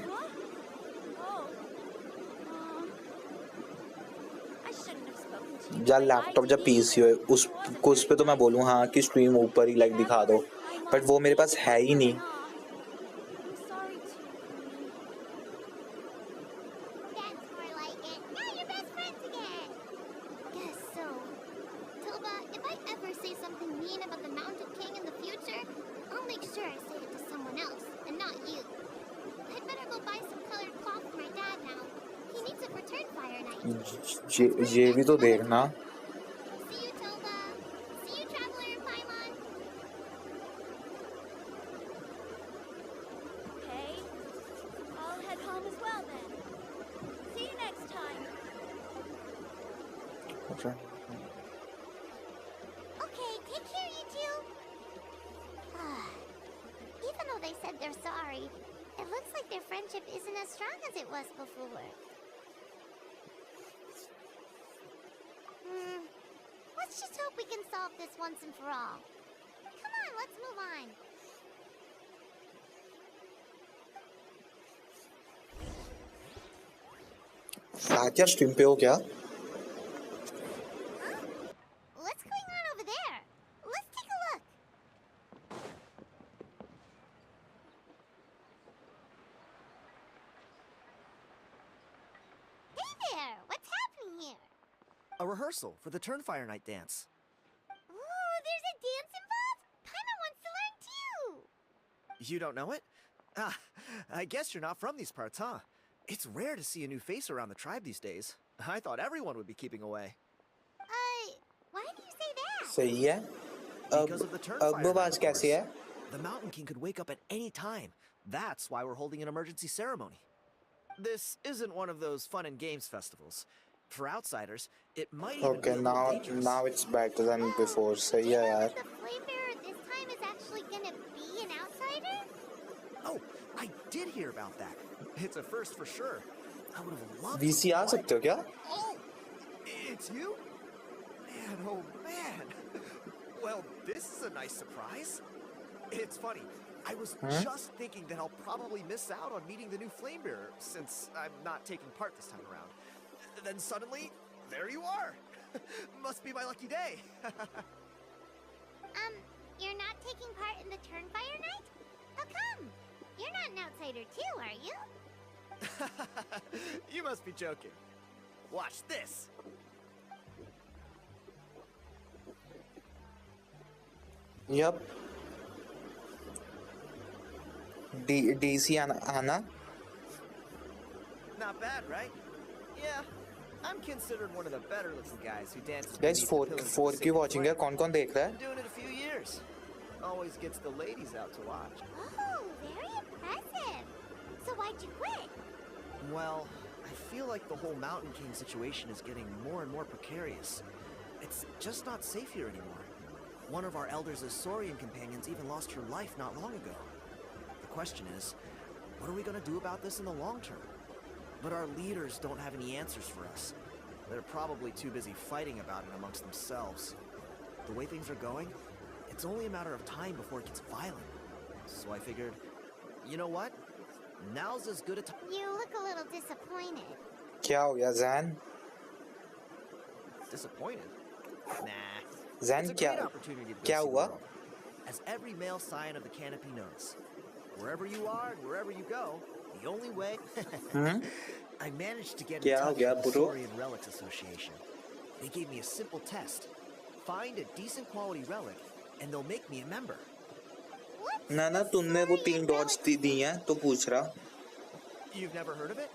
जब लैपटॉप जब पीसी हो उस पे तो मैं बोलूँ हाँ कि स्ट्रीम ऊपर ही लाइक दिखा दो, बट वो मेरे पास है ही नहीं। ये भी तो देखना। Okay, take care, you two. Even though they said they're sorry, it looks like their friendship isn't as strong as it was before. Let's just hope we can solve this once and for all. Come on, let's move on. Saathiya stream पे हो क्या? What's going on over there? Let's take a look. Hey there! What's happening here? A rehearsal for the Turnfire Night dance. Ooh, there's a dance involved? Paimon wants to learn too! You don't know it? Ah, I guess you're not from these parts, huh? It's rare to see a new face around the tribe these days. I thought everyone would be keeping away. Why do you say that? सही है। Because of the Turnfire अब बात Night, कैसी है? the Mountain King could wake up at any time. That's why we're holding an emergency ceremony. This isn't one of those fun and games festivals. For outsiders, it might even be a little dangerous. now it's better than before. सही है यार। The flame bearer this time is actually gonna be an outsider? Oh, I did hear about that. It's a first for sure. I would have loved VC to आ सकते हो क्या? Oh, it's you? Man, oh man. Well, this is a nice surprise. It's funny. I was just thinking that I'll probably miss out on meeting the new flame bearer since I'm not taking part this time around. Then suddenly, there you are. Must be my lucky day. You're not taking part in the Turnfire Night? How come? You're not an outsider too, are you? You must be joking. Watch this. Yup. DC आना? Not bad, right? Yeah. I'm considered one of the better looking guys who dances. Guys, 4K watching है, कौन-कौन देख रहा है? Been doing it a few years. Always gets the ladies out to watch. Oh, very impressive. So why'd you quit? Well, I feel like the whole Mountain King situation is getting more and more precarious. It's just not safe here anymore. One of our elders' Saurian companions even lost her life not long ago. The question is, what are we going to do about this in the long term? But our leaders don't have any answers for us. They're probably too busy fighting about it amongst themselves. The way things are going, it's only a matter of time before it gets violent. So I figured, you know what? Now's as good a time. You look a little disappointed. क्या हो गया Zan? Disappointed? Nah. Zan, It's a क्या great opportunity to go क्या see the हुआ? world. As every male scion of the canopy knows, wherever you are and wherever you go, the only way. I managed to get in क्या हो touch गया with the bro? Saurian Relics Association. They gave me a simple test. find a decent quality relic, and they'll make me a member. ना ना तुमने वो 3 dots दी हैं तो पूछ रहा. You've never heard of it?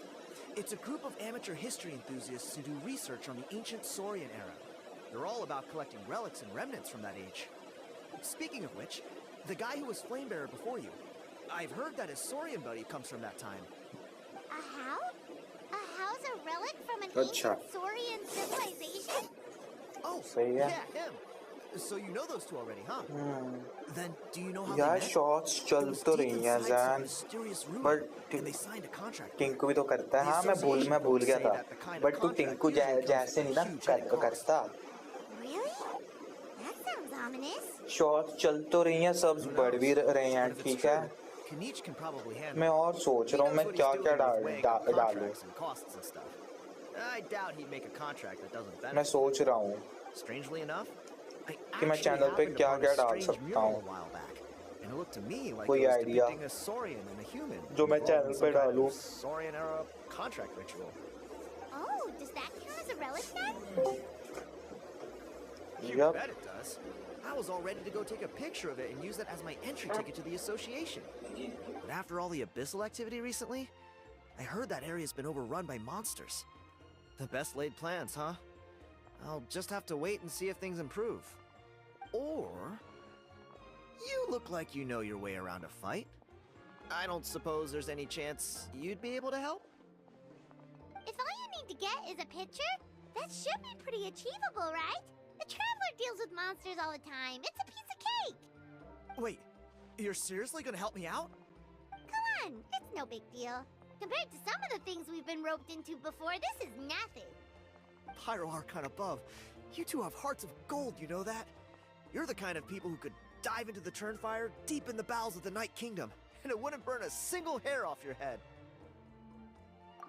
It's a group of amateur history enthusiasts who do research on the ancient Saurian era. They're all about collecting relics and remnants from that age. Speaking of which, the guy who was Flamebearer before you, I've heard that his Saurian buddy comes from that time. A how? A how's a relic from an अच्छा. ancient Saurian civilization? Oh, सही है. yeah, him. So you know those two already, huh? Then do you know how यार they met? Shots चल तो रही हैं Jain, but and they signed a contract. Tinku भी तो करता है. हाँ मैं भूल गया था, बट तू टिंकू जैसे नहीं ना करता. Really? That sounds ominous. Shots चल तो रही हैं, सब बढ़ भी रहे हैं. ठीक है, Kanich can probably handle मैं it. और सोच He रहा हूँ knows मैं what he's क्या doing क्या when he's weighing up डालूं. contracts and costs and stuff. I doubt he'd make a contract that doesn't मैं benefit. सोच रहा हूँ Strangely enough, I कि मैं actually चैनल पे happened upon क्या a डाल strange सकता mural हूँ. a while back, and it looked to me like कोई it was idea depicting a Saurian and a human जो मैं involved in चैनल some पे kind of डालूं. Saurian era contract ritual. Oh, does that count as a relic then? You Yep. bet it does. I was all ready to go take a picture of it and use that as my entry ticket to the association. But after all the abyssal activity recently, I heard that area's been overrun by monsters. The best laid plans, huh? I'll just have to wait and see if things improve. Or you look like you know your way around a fight. I don't suppose there's any chance you'd be able to help? If all you need to get is a picture, that should be pretty achievable, right? The Traveler deals with monsters all the time. It's a piece of cake. Wait, you're seriously gonna help me out? Come on, it's no big deal. Compared to some of the things we've been roped into before, this is nothing. Pyro Archon above, you two have hearts of gold, you know that? You're the kind of people who could dive into the Turnfire deep in the bowels of the Night Kingdom, and it wouldn't burn a single hair off your head.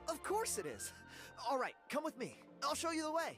Of course it is. All right, come with me. I'll show you the way.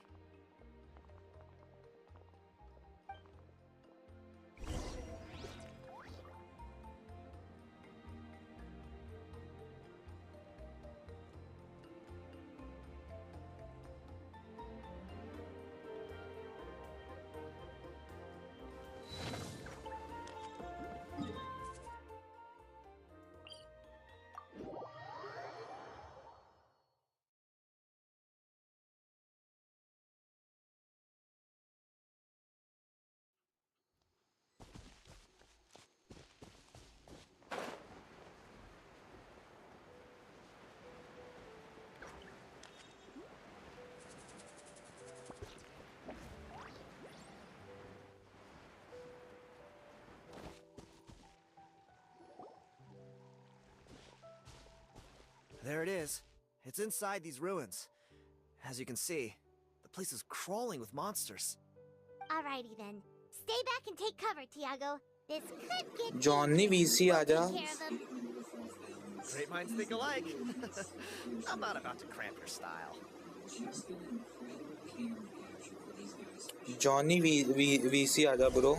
There it is. It's inside these ruins. As you can see, the place is crawling with monsters. Alrighty then. Stay back and take cover, Tiago. This could get Johnny VC We'll आजा. take care of him. Great minds think alike. I'm not about to cramp your style. Johnny VC आजा bro.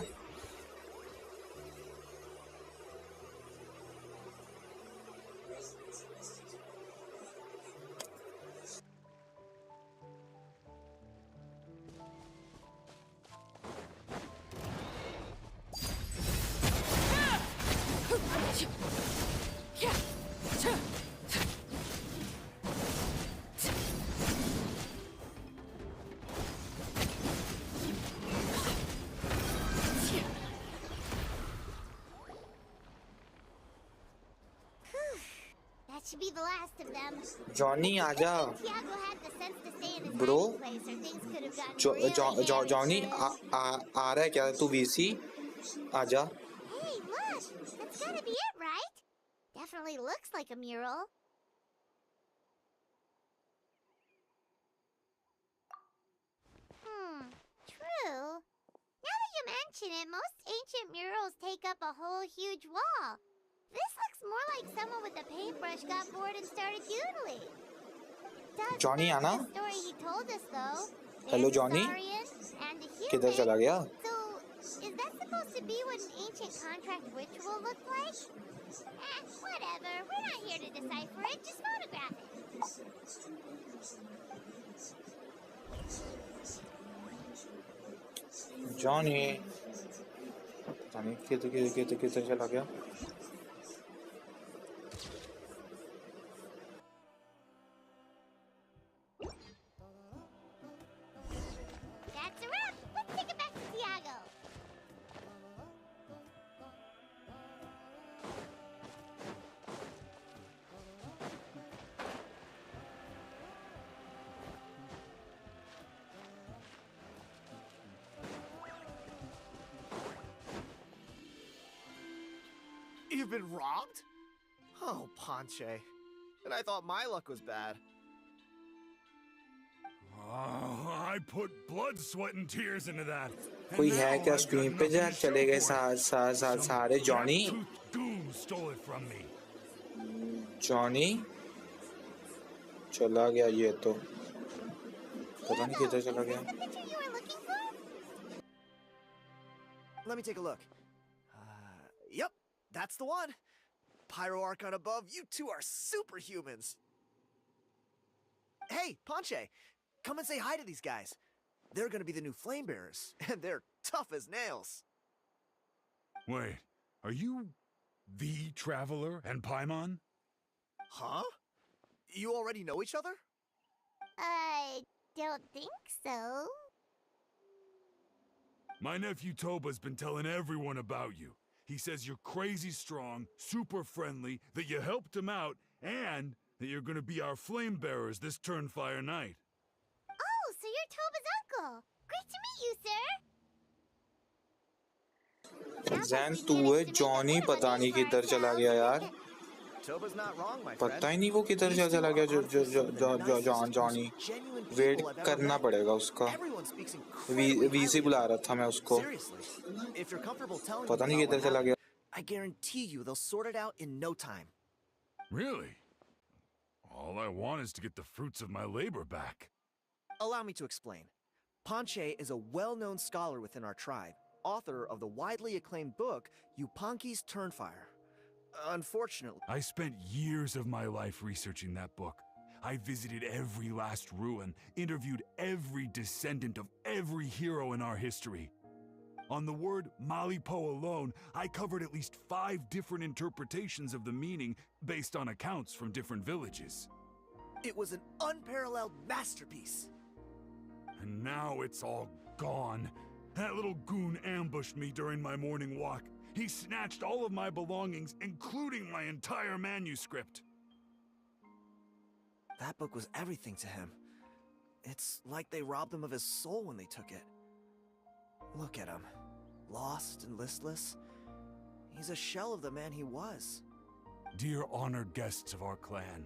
That should be the last of them. Johnny आजा. Tiago had the sense to stay in his Bro, hiding place or things could have gotten really Johnny आ रहा है क्या तू VC आजा. Hey, look! That's gotta be it, right? Definitely looks like a mural. True. Now that you mention it, most ancient murals take up a whole huge wall. This looks more like someone with a paintbrush got bored and started doodling. Does Johnny, match Anna? the story he told us, though. Hello, There's a Johnny? Saurian and a human. किधर चला गया? So, is that supposed to be what an ancient contract ritual looked like? Whatever. We're not here to decipher it. Just photograph it. Johnny पता नहीं किधर चला गया. That's a wrap. Let's take it back to Tiago. You've been robbed? Oh, Ponche. And I thought my luck was bad. I put blood, sweat, and tears into that. कोई है क्या screen पे जा चले गए सारे Johnny Goon stole it from me. Johnny चला गया ये तो पता नहीं किधर चला गया. Let me take a look. Yep, that's the one. Pyro Archon above, you two are superhumans. Hey, Ponche, come and say hi to these guys. They're gonna be the new flame bearers, and they're tough as nails. Wait, are you the Traveler and Paimon? Huh? You already know each other? I don't think so. My nephew Toba's been telling everyone about you. He says you're crazy strong, super friendly, that you helped him out, and that you're gonna be our flame bearers this Turnfire night. Oh, so you're Toba's uncle. Great to meet you, sir. Jain तू है Johnny पता नहीं किधर चला गया यार. Toba's not wrong, my friend. पता ही नहीं वो किधर चला गया जॉनी. वेट करना पड़ेगा उसका. वीसी बुला रहा था मैं उसको. If you're comfortable telling पता me नहीं about किधर what चला गया. happened, I guarantee you they'll sort it out in no time. Really? All I want is to get the fruits of my labor back. Allow me to explain. Ponche is a well-known scholar within our tribe, author of the widely acclaimed book Yupanqui's Turnfire. Unfortunately, I spent years of my life researching that book. I visited every last ruin, interviewed every descendant of every hero in our history. On the word Malipo alone, I covered at least 5 different interpretations of the meaning based on accounts from different villages. it was an unparalleled masterpiece. And now it's all gone. That little goon ambushed me during my morning walk. He snatched all of my belongings, including my entire manuscript. That book was everything to him. It's like they robbed him of his soul when they took it. Look at him. Lost and listless. He's a shell of the man he was. Dear honored guests of our clan,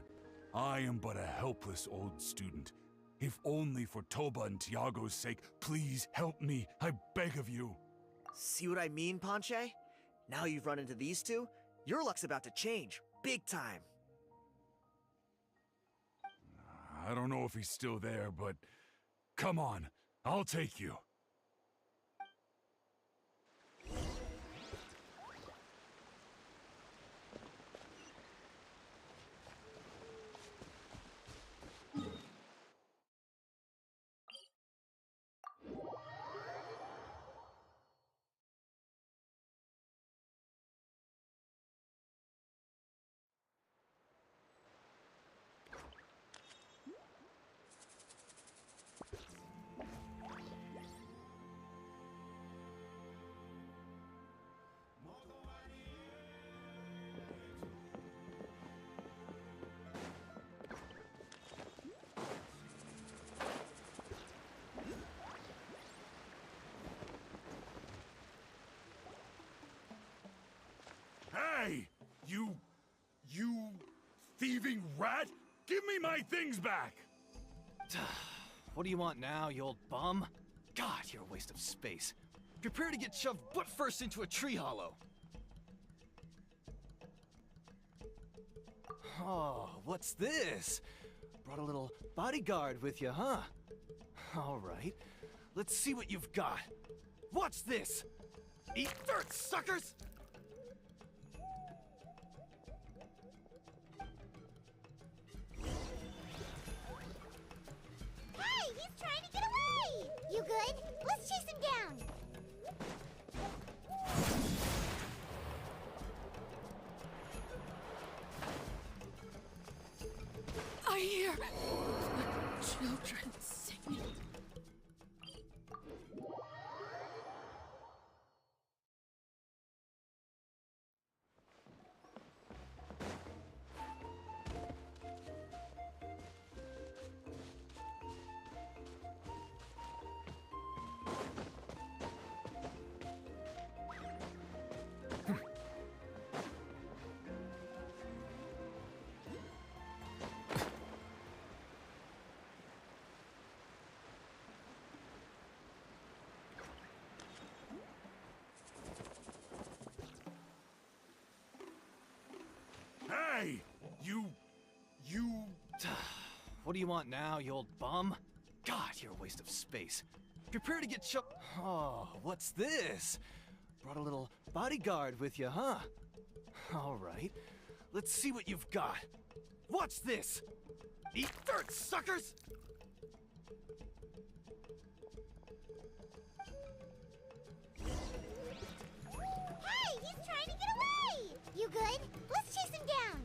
I am but a helpless old student. If only for Toba and Tiago's sake, please help me, I beg of you. See what I mean, Ponche? Now you've run into these two, your luck's about to change, big time. I don't know if he's still there, but come on, I'll take you. Hey! You thieving rat! Give me my things back! What do you want now, you old bum? God, you're a waste of space. Prepare to get shoved butt first into a tree hollow. Oh, what's this? Brought a little bodyguard with you, huh? All right, let's see what you've got. What's this? Eat dirt, suckers! Hey, he's trying to get away! You good? Let's chase him down! I hear children singing. Hey! You... What do you want now, you old bum? God, you're a waste of space. Prepare to get Oh, what's this? Brought a little bodyguard with you, huh? All right. Let's see what you've got. Watch this! Eat dirt, suckers! Hey, he's trying to get away! You good? Let's chase him down!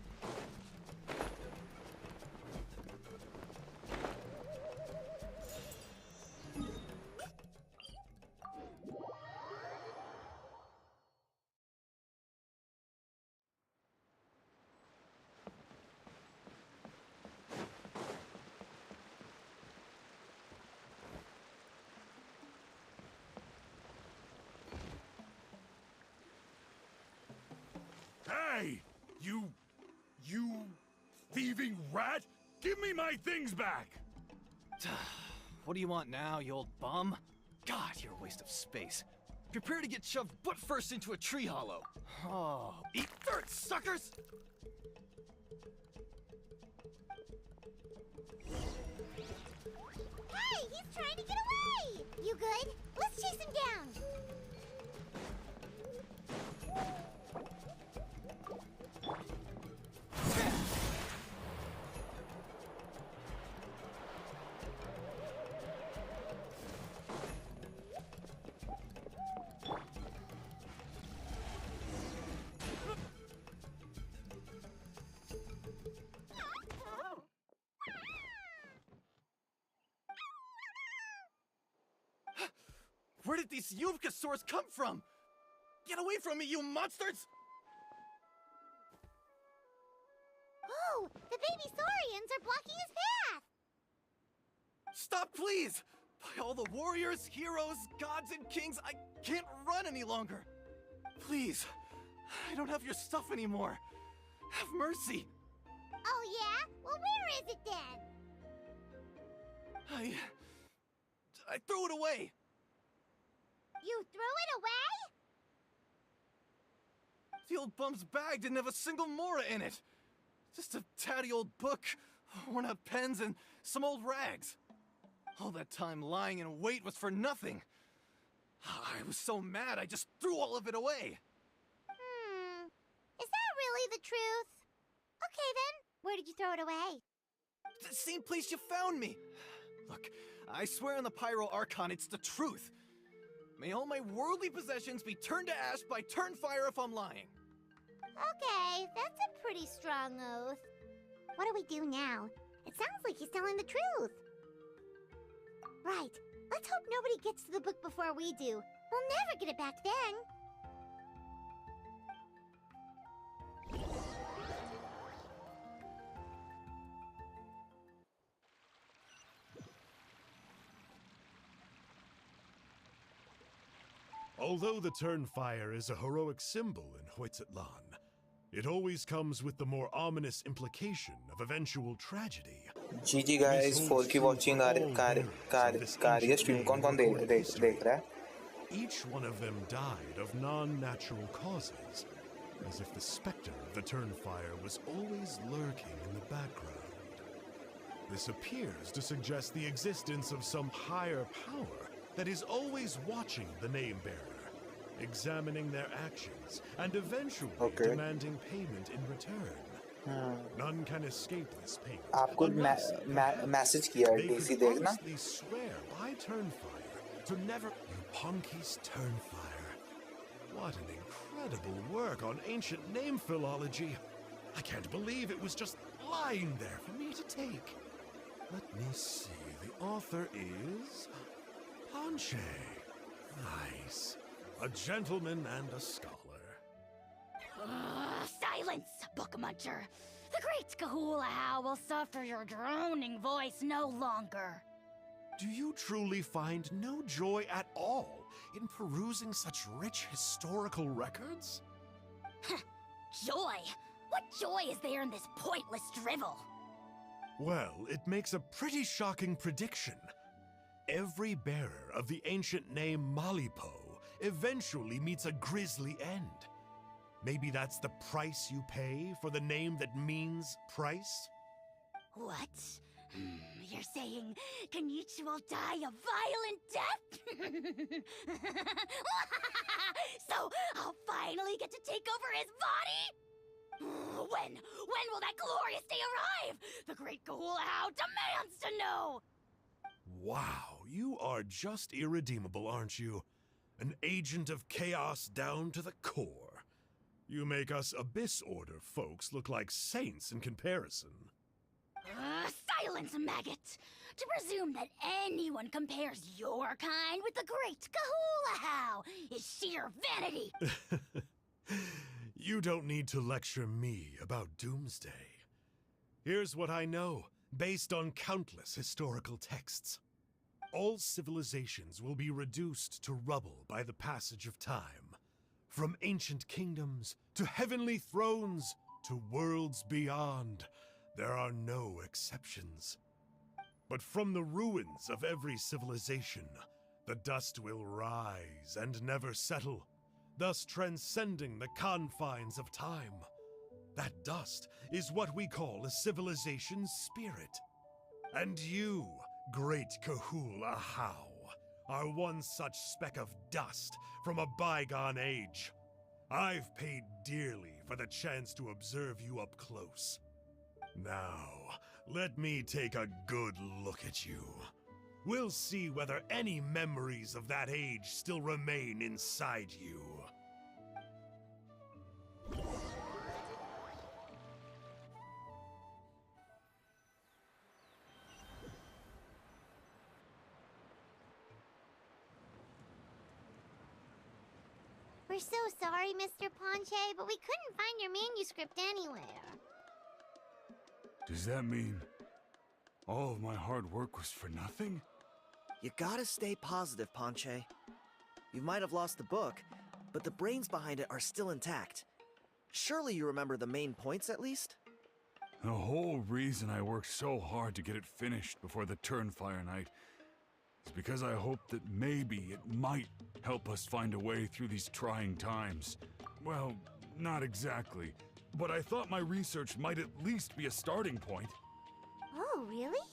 Hey! You thieving rat! Give me my things back! What do you want now, you old bum? God, you're a waste of space. Prepare to get shoved butt first into a tree hollow. Oh, eat dirt, suckers! Hey, he's trying to get away! You good? Let's chase him down! Where did these Yuvkasaurs come from? Get away from me, you monsters! Oh, the baby saurians are blocking his path! Stop, please! By all the warriors, heroes, gods, and kings, I can't run any longer! Please, I don't have your stuff anymore. Have mercy! Oh yeah? Well, where is it then? I threw it away! You threw it away? The old bum's bag didn't have a single mora in it. Just a tatty old book, worn out pens, and some old rags. All that time lying in wait was for nothing. I was so mad I just threw all of it away. Is that really the truth? Okay then, where did you throw it away? The same place you found me. Look, I swear on the Pyro Archon it's the truth. May all my worldly possessions be turned to ash by Turnfire if I'm lying. Okay, that's a pretty strong oath. What do we do now? It sounds like he's telling the truth. Right. Let's hope nobody gets to the book before we do. We'll never get it back then. Although the Turnfire is a heroic symbol in Natlan, it always comes with the more ominous implication of eventual tragedy. GG guys, 4K watching कार्य stream कौन देख रहा है? Each one of them died of non-natural causes, as if the specter of the Turnfire was always lurking in the background. This appears to suggest the existence of some higher power that is always watching the name-bearer, examining their actions, and eventually demanding payment in return. None can escape this payment. आपको message किया है They DC could देखना. honestly swear by Turnfire to never... Yuponki's Turnfire. What an incredible work on ancient name philology. I can't believe it was just lying there for me to take. Let me see. The author is... Ponche. Nice. A gentleman and a scholar. Silence, book muncher. The great Kahulahow will suffer your droning voice no longer. Do you truly find no joy at all in perusing such rich historical records? Joy? What joy is there in this pointless drivel? Well, it makes a pretty shocking prediction. Every bearer of the ancient name Malipo eventually meets a grisly end. Maybe that's the price you pay for the name that means price? What? You're saying Kenichi will die a violent death? So I'll finally get to take over his body? When will that glorious day arrive? The great Kahulahow demands to know! Wow, you are just irredeemable, aren't you? An agent of chaos down to the core. You make us Abyss Order folks look like saints in comparison. Silence, maggot! To presume that anyone compares your kind with the great Kahulahow is sheer vanity! You don't need to lecture me about Doomsday. Here's what I know, based on countless historical texts. All civilizations will be reduced to rubble by the passage of time. From ancient kingdoms, to heavenly thrones, to worlds beyond, there are no exceptions. But from the ruins of every civilization, the dust will rise and never settle, thus transcending the confines of time. That dust is what we call a civilization's spirit. And you, great Kahulahow, are one such speck of dust from a bygone age. I've paid dearly for the chance to observe you up close. Now, let me take a good look at you. We'll see whether any memories of that age still remain inside you. We're so sorry, Mr. Ponche, but we couldn't find your manuscript anywhere. Does that mean all of my hard work was for nothing? You gotta stay positive, Ponche. You might have lost the book, but the brains behind it are still intact. Surely you remember the main points at least? The whole reason I worked so hard to get it finished before the Turnfire night is because I hoped that maybe it might help us find a way through these trying times. Well, not exactly, but I thought my research might at least be a starting point. Oh, really?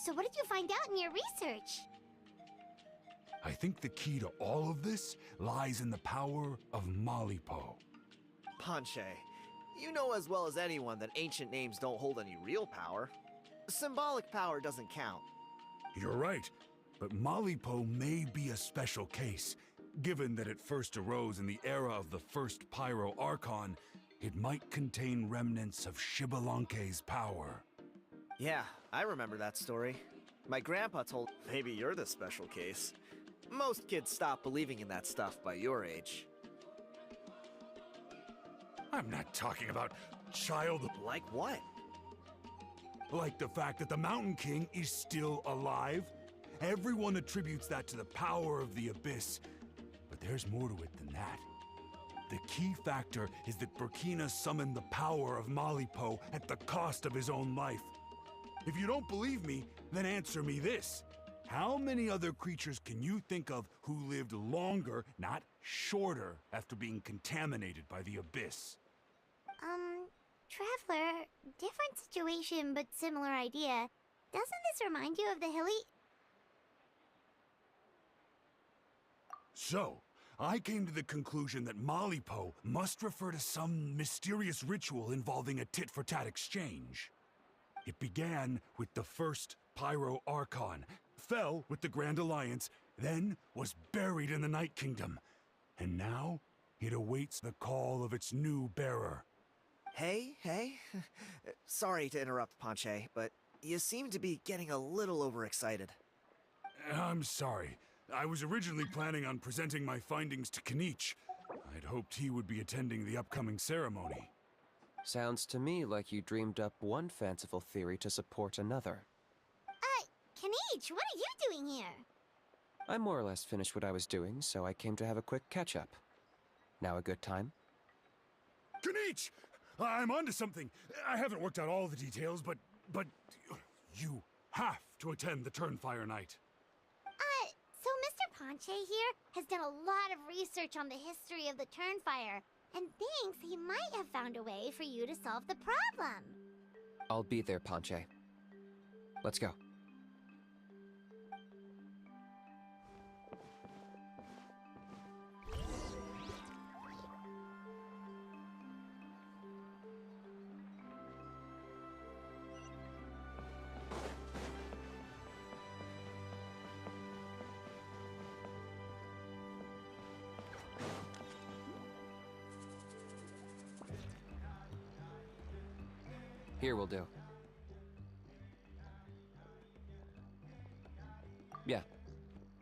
So what did you find out in your research? I think the key to all of this lies in the power of Malipo. Ponche, you know as well as anyone that ancient names don't hold any real power. Symbolic power doesn't count. You're right, but Malipo may be a special case. Given that it first arose in the era of the first Pyro Archon, it might contain remnants of Shibalanke's power. Yeah, I remember that story. My grandpa told maybe you're the special case. Most kids stop believing in that stuff by your age. I'm not talking about child... Like what? Like the fact that the Mountain King is still alive. Everyone attributes that to the power of the Abyss. But there's more to it than that. The key factor is that Burkina summoned the power of Malipo at the cost of his own life. If you don't believe me, then answer me this. How many other creatures can you think of who lived longer, not shorter, after being contaminated by the Abyss? Traveler, different situation but similar idea. Doesn't this remind you of the hilly... So, I came to the conclusion that Malipo must refer to some mysterious ritual involving a tit-for-tat exchange. It began with the first Pyro Archon, fell with the Grand Alliance, then was buried in the Night Kingdom, and now it awaits the call of its new bearer. Hey. Sorry to interrupt, Panche, but you seem to be getting a little overexcited. I'm sorry. I was originally planning on presenting my findings to Kinich. I'd hoped he would be attending the upcoming ceremony. Sounds to me like you dreamed up one fanciful theory to support another. Kinich, what are you doing here? I more or less finished what I was doing, so I came to have a quick catch-up. Now a good time? Kinich! I'm onto something. I haven't worked out all the details, but you have to attend the Turnfire Night. So Mr. Panche here has done a lot of research on the history of the Turnfire, and thinks he might have found a way for you to solve the problem. I'll be there, Panche. Let's go. Here will do. Yeah.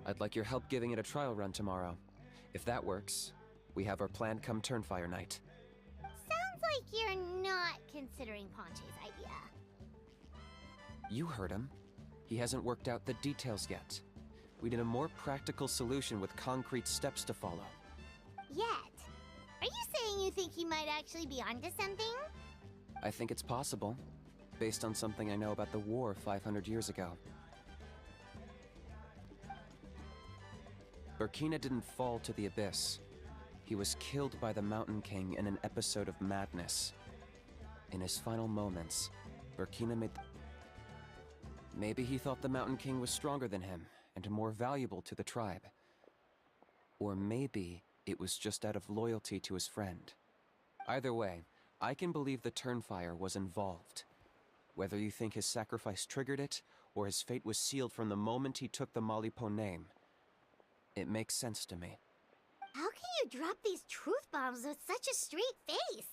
I'd like your help giving it a trial run tomorrow. If that works, we have our plan come Turnfire Night. Sounds like you're not considering Panche's idea. You heard him. He hasn't worked out the details yet. We need a more practical solution with concrete steps to follow. Yet? Are you saying you think he might actually be onto something? I think it's possible, based on something I know about the war 500 years ago. Burkina didn't fall to the abyss. He was killed by the Mountain King in an episode of madness. In his final moments, Burkina made... Maybe he thought the Mountain King was stronger than him, and more valuable to the tribe. Or maybe it was just out of loyalty to his friend. Either way, I can believe the Turnfire was involved. Whether you think his sacrifice triggered it, or his fate was sealed from the moment he took the Malipo name, it makes sense to me. How can you drop these truth bombs with such a straight face?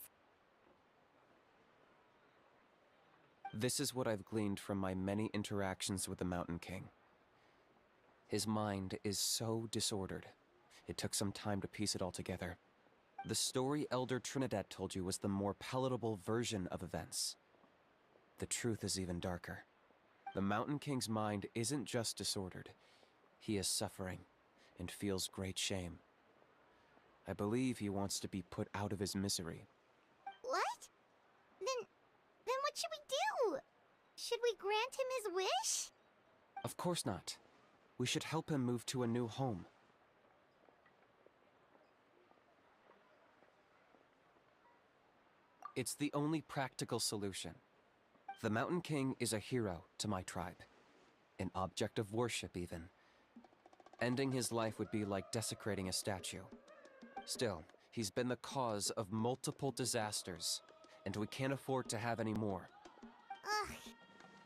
This is what I've gleaned from my many interactions with the Mountain King. His mind is so disordered. It took some time to piece it all together. The story Elder Trinidad told you was the more palatable version of events. The truth is even darker. The Mountain King's mind isn't just disordered. He is suffering and feels great shame. I believe he wants to be put out of his misery. What? Then what should we do? Should we grant him his wish? Of course not. We should help him move to a new home. It's the only practical solution. The Mountain King is a hero to my tribe. An object of worship, even. Ending his life would be like desecrating a statue. Still, he's been the cause of multiple disasters, and we can't afford to have any more. Ugh.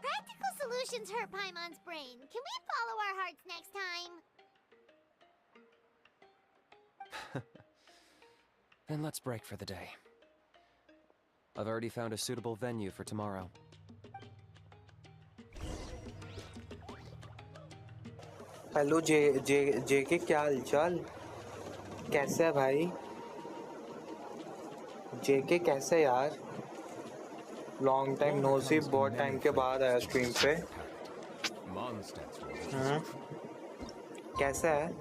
Practical solutions hurt Paimon's brain. Can we follow our hearts next time? Then let's break for the day. I've already found a suitable venue for tomorrow. Hello J K क्या हालचाल? कैसे है भाई? जे के कैसे यार? Long time no सी, बहुत time के बाद आया स्ट्रीम पे. कैसा है यार?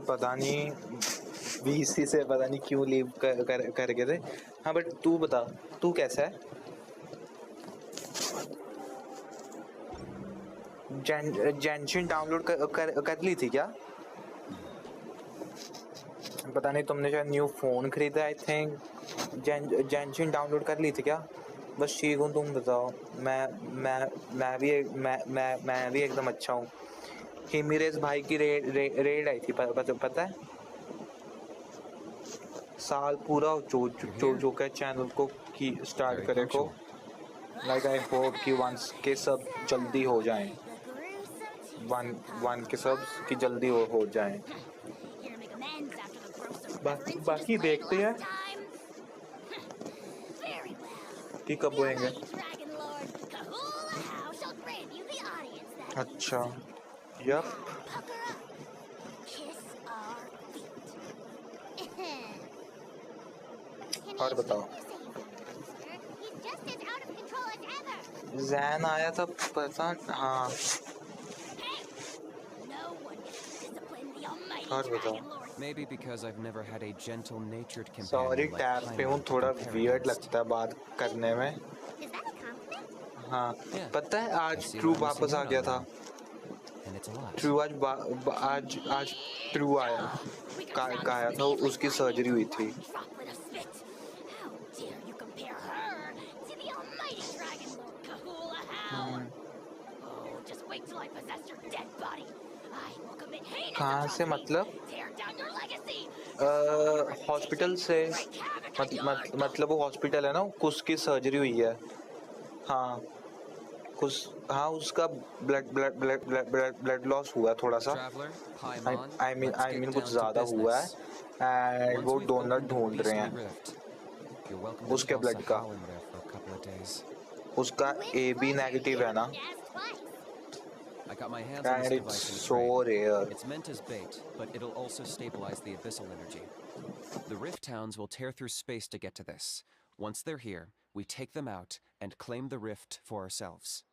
पता नहीं वीसी से पता नहीं क्यों लीव कर गए थे. हाँ बट तू बता, तू कैसा है? जेंशिन डाउनलोड कर ली थी क्या? पता नहीं, तुमने शायद न्यू फ़ोन खरीदा. आई थिंक जेंशिन डाउनलोड कर ली थी क्या? बस ठीक हूँ, तुम बताओ. मैं भी एकदम अच्छा हूँ. हिमीरेज भाई की रेड आई थी, पता है? साल पूरा जो चैनल को की स्टार्ट करे को. Like I hope कि वंस के सब जल्दी हो जाएं. वन के सब कि जल्दी हो जाएं. Here to make amends after the gruesome बाकी reference you बाकी displayed देखते हैं last time. Very well. कि कब The होएंगे. Almighty Dragon Lord Kahula How shall grant you the audience that you अच्छा. seek. Yep. Now, pucker up. Kiss our feet. और बताओ. He's just as out of control as ever. Jain आया था पता. हाँ. No one gets to discipline the Almighty और बताओ. Dragon Lord. Maybe because I've never had a gentle-natured companion sorry like tab पे हूँ Paimon to थोड़ा compare वियर्ड against. लगता है बात करने में. हाँ पता है आज ट्रू वापस आ गया था. And it's a lot. True आज ट्रू आया का आया था. उसकी सर्जरी हुई थी. Droplet of spit. How dare you compare her to the Almighty Dragon Lord Kahula How? Oh, just wait till I possess your dead body. I will commit heinous कहाँ से मतलब? tear down your legacy. Hospital से मतलब वो hospital है ना. उसकी surgery हुई है. हाँ कुछ हाँ उसका ब्लड लॉस हुआ है थोड़ा सा. आई मीन कुछ ज़्यादा हुआ है. एंड वो डोनर ढूंढ रहे हैं उसके ब्लड का. उसका AB नेगेटिव है ना. I got my hands on this And device it's in a so trade. rare. It's meant as bait, but it'll also stabilize the abyssal energy. The Rift Towns will tear through space to get to this. Once they're here, we take them out and claim the Rift for ourselves.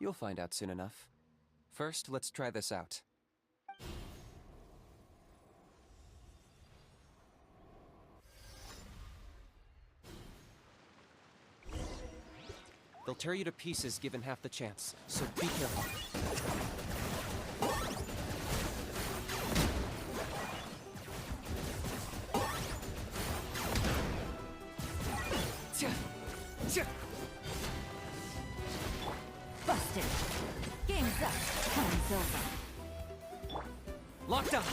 You'll find out soon enough. First, let's try this out. They'll tear you to pieces given half the chance, so be careful. Busted. Game's up. Time's over. Locked up!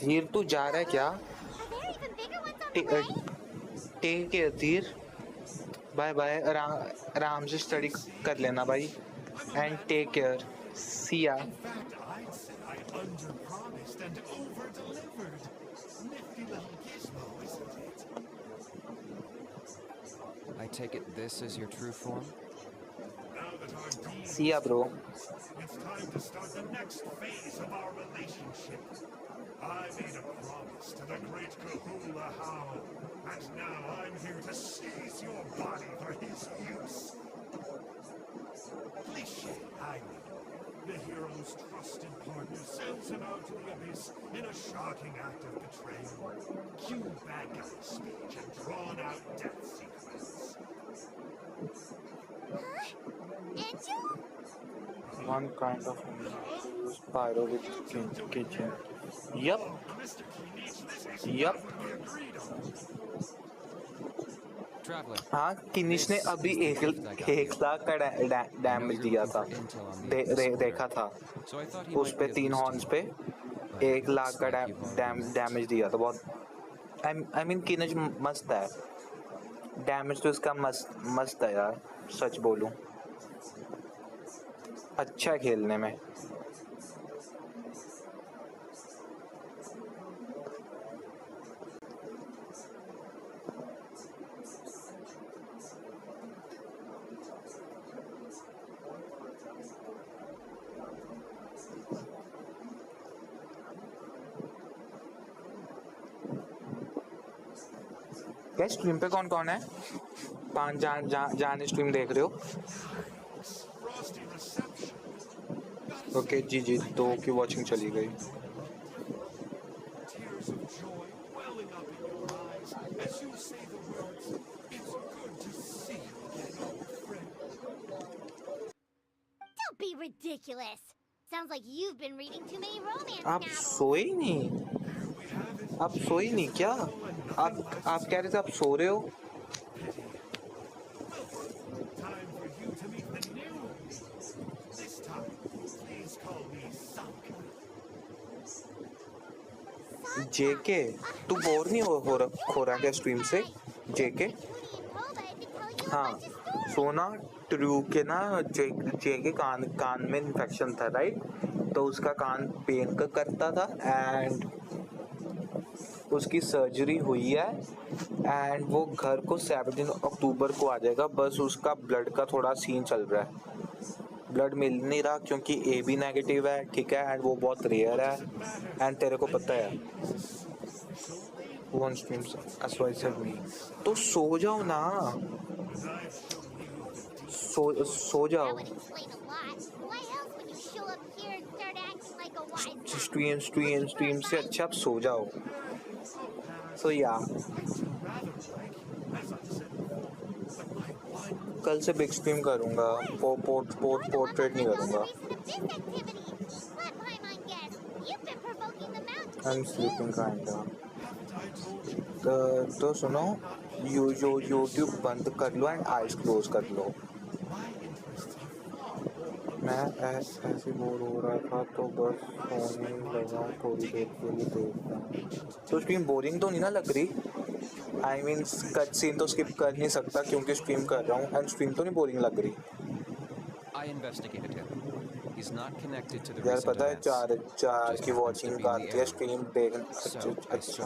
धीर तू जा रहा है क्या? Take care Dheer. Bye bye. आराम से study कर लेना भाई. And take care. सी या. I take it this is your true form? See ya, bro. It's time to start the next phase of our relationship. I made a promise to the great Kahula How, and now I'm here to seize your body for his use. Cliché, I know. The hero's trusted partner sends him out to the abyss in a shocking act of betrayal. Cue bad guy speech and drawn-out death sequence. One kind of pyro with kitchen. Yup. Yup. हाँ किनिश ने अभी 1 लाख का damage दिया था. देखा था उस पे 3 हॉर्न्स पे 1 लाख का डैमेज दिया था. बहुत आई मीन किनिश मस्त है. डैमेज तो इसका मस्त है यार. सच बोलूं अच्छा खेलने में. क्या स्ट्रीम पे कौन कौन है? 5 जान स्ट्रीम देख रहे हो? ओके जी 2 की वॉचिंग चली गई. Don't be ridiculous. Sounds like you've been reading too many romance आप novels. सोए नहीं? आप सोए नहीं क्या? आप कह रहे थे आप सो रहे हो? you to meet the new me. This time, please call me Sanka. जेके तू बोर नहीं हो रहा क्या स्ट्रीम से जेके हाँ सोना ट्रू के ना जेके कान में इन्फेक्शन था राइट तो उसका कान पेन करता था एंड उसकी सर्जरी हुई है एंड वो घर को 17 अक्टूबर को आ जाएगा बस उसका ब्लड का थोड़ा सीन चल रहा है ब्लड मिल नहीं रहा क्योंकि ए बी नेगेटिव है ठीक है एंड वो बहुत रेयर है एंड तेरे को पता है वन स्ट्रीम्स मी तो सो जाओ ना सो जाओ स्ट्रीम से अच्छा आप सो जाओ सो या कल से बिग स्ट्रीम करूंगा पोर्ट्रेट नहीं करूंगा आई एम स्लीपिंग काइंडा तो सुनो यूट्यूब बंद कर लो एंड आइज क्लोज कर लो मैं ऐसे बोर हो रहा था तो बस सोने लगा थोड़ी देर के लिए देखता तो स्ट्रीम बोरिंग तो नहीं ना लग रही आई मीन कट सीन तो स्किप कर नहीं सकता क्योंकि स्ट्रीम कर रहा हूँ एंड स्ट्रीम तो नहीं बोरिंग लग रही यार पता है चार की वॉचिंग आती है स्ट्रीम देखना अच्छा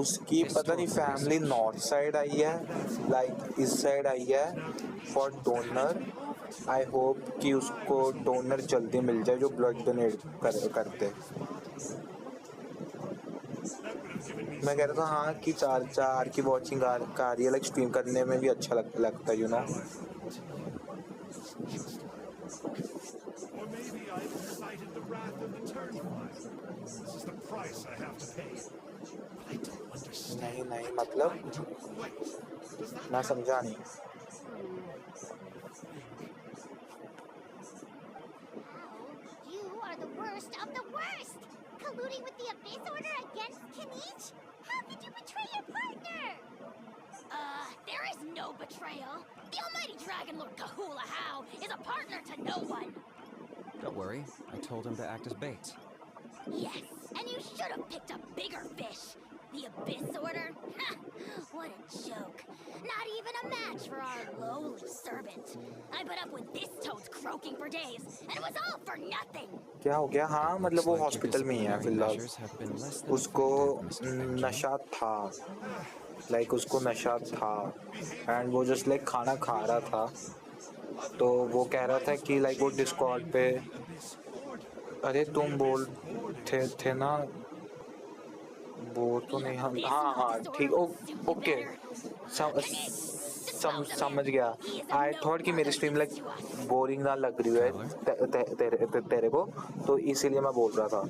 उसकी पता नहीं फैमिली नॉर्थ साइड आई है लाइक इस साइड आई है फॉर डोनर आई होप कि उसको डोनर जल्दी मिल जाए जो ब्लड डोनेट करते मैं कह रहा था हाँ कि चार की वॉचिंग आ रही है लाइक स्ट्रीम करने में भी अच्छा लगता है यू नो नहीं मतलब मैं समझा नहीं You are the worst of the worst! Colluding with the Abyss Order against Kinich? How could you betray your partner? There is no betrayal. The almighty Dragon Lord Kahula How is a partner to no one. Don't worry, I told him to act as bait. Yes, and you should have picked a bigger fish. The Abyss Order? Ha! What a joke. Not even a match for our lowly servant. I put up with this toad's croaking for days, and it was all for nothing. क्या हो गया हाँ मतलब वो hospital में ही है फिलहाल उसको नशा था लाइक उसको नशा था एंड वो जस्ट लाइक खाना खा रहा था तो वो कह रहा था कि लाइक वो डिस्कॉर्ड पे अरे तुम बोल थे ना वो तो नहीं हाँ ठीक ओके समझ गया आई थॉट कि मेरी स्ट्रीम लाइक बोरिंग ना लग रही है तेरे को तो इसीलिए मैं बोल रहा था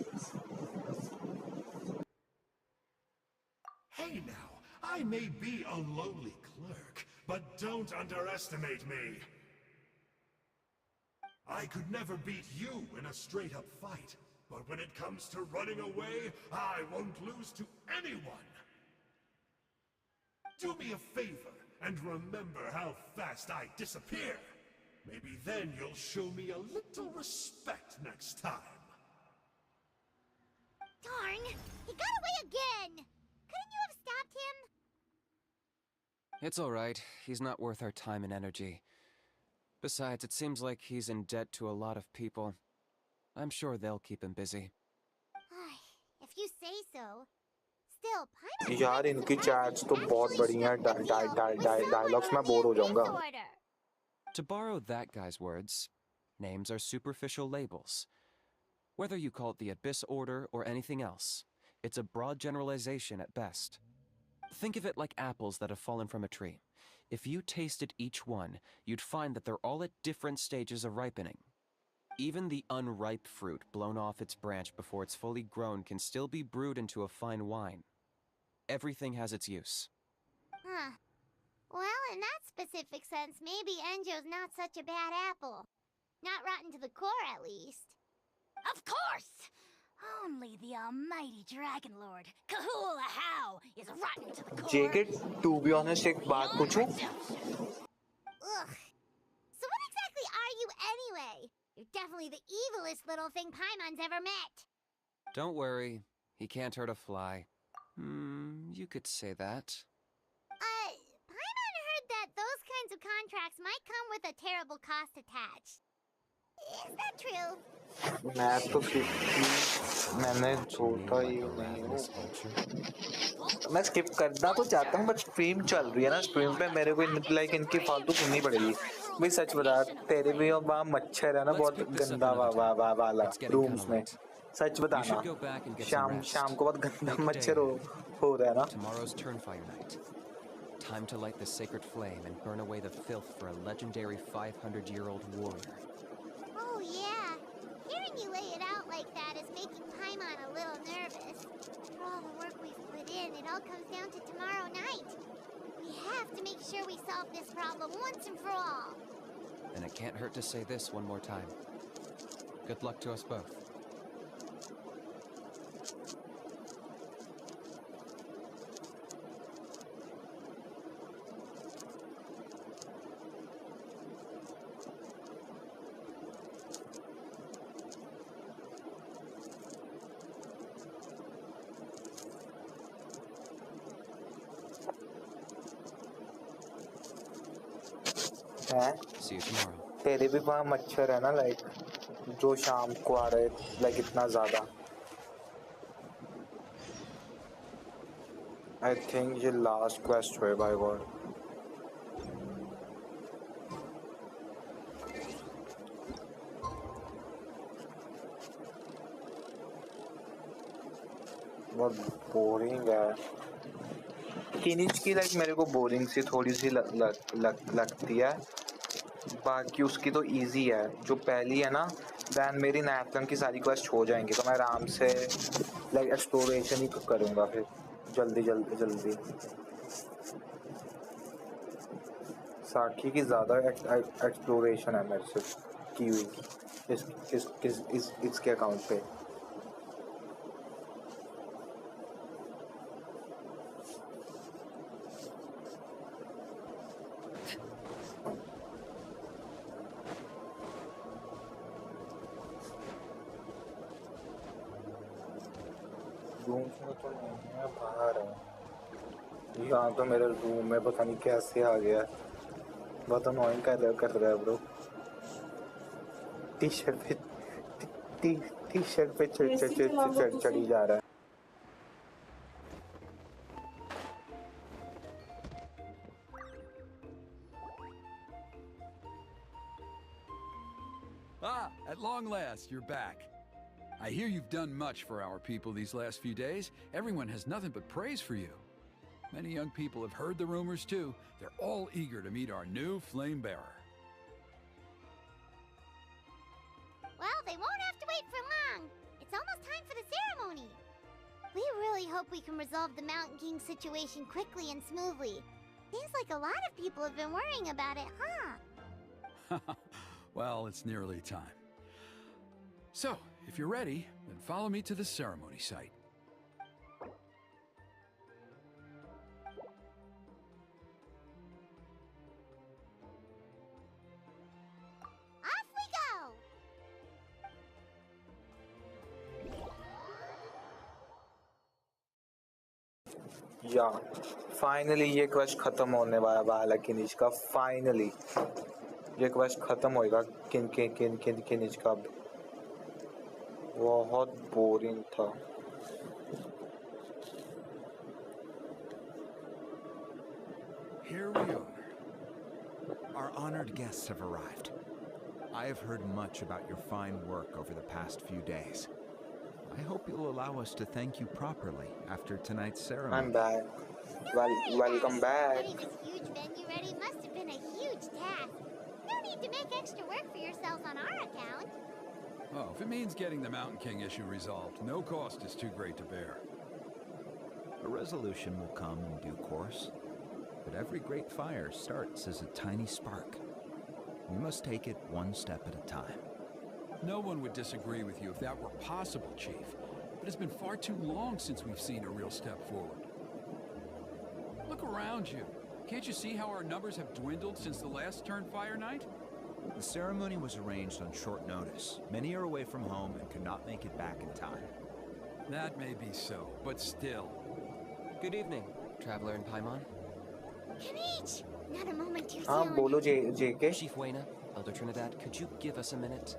Hey now, I may be a lowly clerk, but don't underestimate me. I could never beat you in a straight-up fight, but when it comes to running away, I won't lose to anyone. Do me a favor and remember how fast I disappear. Maybe then you'll show me a little respect next time. Darn! He got away again! Couldn't you have stopped him? It's all right. He's not worth our time and energy. Besides, it seems like he's in debt to a lot of people. I'm sure they'll keep him busy. If you say so. Still, Paimon यार इनकी chats तो बहुत बढ़िया dialogues में bore हो जाऊंगा To borrow that guy's words, names are superficial labels. Whether you call it the Abyss Order or anything else, it's a broad generalization at best. Think of it like apples that have fallen from a tree. If you tasted each one, you'd find that they're all at different stages of ripening. Even the unripe fruit blown off its branch before it's fully grown can still be brewed into a fine wine. Everything has its use. Huh. Well, in that specific sense, maybe Enjo's not such a bad apple. Not rotten to the core, at least. Of course! Only the almighty Dragon Lord, Kahula How, is is rotten to the core. JK, to be honest, एक बात पूछूं? Ugh. So what exactly are you anyway? You're definitely the evilest little thing Paimon's ever met. Don't worry, he can't hurt a fly. You could say that. Paimon heard that those kinds of contracts might come with a terrible cost attached. Is that true? मैं तो मैंने सोचा ही नहीं हूँ। मैं skip करना तो चाहता हूँ बट स्ट्रीम चल रही है ना, स्ट्रीम पे मेरे को लाइक इनकी फालतू सुननी पड़ेगी। भाई सच बता, तेरे भी वहाँ मच्छर है ना बहुत गंदा वाला रूम्स में, सच बताना। शाम को बहुत गंदा मच्छर हो रहा है ना। Tomorrow's Turnfire night. Time to light the sacred flame and burn away the filth for a legendary 500-year-old warrior. Oh yeah, hearing you lay it out like that is making Paimon a little nervous. For all the work we've put in, it all comes down to tomorrow night. We have to make sure we solve this problem once and for all. And it can't hurt to say this one more time. Good luck to us both. See you tomorrow. तेरे भी वहाँ मच्छर है ना like जो शाम को आ रहे लाइक इतना ज़्यादा। I think ये लास्ट क्वेस्ट है बाय गॉड। बहुत बोरिंग है किनिच की, लाइक मेरे को बोरिंग सी थोड़ी सी लगती है। बाकी उसकी तो इजी है, जो पहली है ना दैन मेरी नैतलन की सारी क्वेस्ट हो जाएंगी तो मैं आराम से लाइक एक्सप्लोरेशन ही करूँगा फिर जल्दी। साक्षी की ज़्यादा एक्सप्लोरेशन है मेरे से की हुई इसके अकाउंट पे। बाहर है यहाँ तो मेरे रूम में पता नहीं कैसे आ गया, बहुत अनोइंग कर रहा है ब्रो। टी शर्ट पे चढ़ी जा रहा है। At long last, you're back. I hear you've done much for our people these last few days. Everyone has nothing but praise for you. Many young people have heard the rumors too. They're all eager to meet our new flame bearer. Well, they won't have to wait for long. It's almost time for the ceremony. We really hope we can resolve the Mountain King situation quickly and smoothly. Seems like a lot of people have been worrying about it, huh? Well, it's nearly time. So, if you're ready, then follow me to the ceremony site. Off we go! या finally ये quest खत्म होने वाला किनिच का। Finally ये quest खत्म होएगा किनिच का। बहुत बोरिंग था। Here we are. Our honored guests have arrived. I have heard much about your fine work over the past few days. I hope you'll allow us to thank you properly after tonight's ceremony. I'm back. Welcome back. Getting this huge venue ready must have been a huge task. No need to make extra work for yourselves on our account. Oh, if it means getting the Mountain King issue resolved, no cost is too great to bear. A resolution will come in due course, but every great fire starts as a tiny spark. We must take it one step at a time. No one would disagree with you if that were possible, Chief, but it's been far too long since we've seen a real step forward. around you. Can't you see how our numbers have dwindled since the last Turnfire night? The ceremony was arranged on short notice. Many are away from home and could not make it back in time. That may be so, but still. Good evening, Traveler in Paimon. Kanich! Not a moment too हाँ soon. बोलो JK. Chief Wayna, Elder Trinidad, could you give us a minute?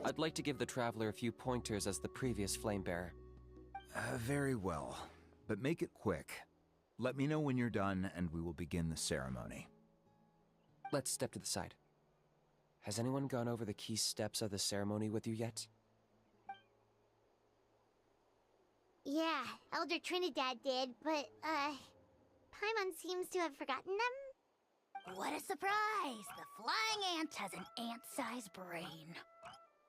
I'd like to give the Traveler a few pointers as the previous Flame Bearer. Very well, but make it quick. Let me know when you're done and we will begin the ceremony. Let's step to the side. Has anyone gone over the key steps of the ceremony with you yet? Yeah, Elder Trinidad did, but, Paimon seems to have forgotten them? What a surprise! The flying ant has an ant-sized brain.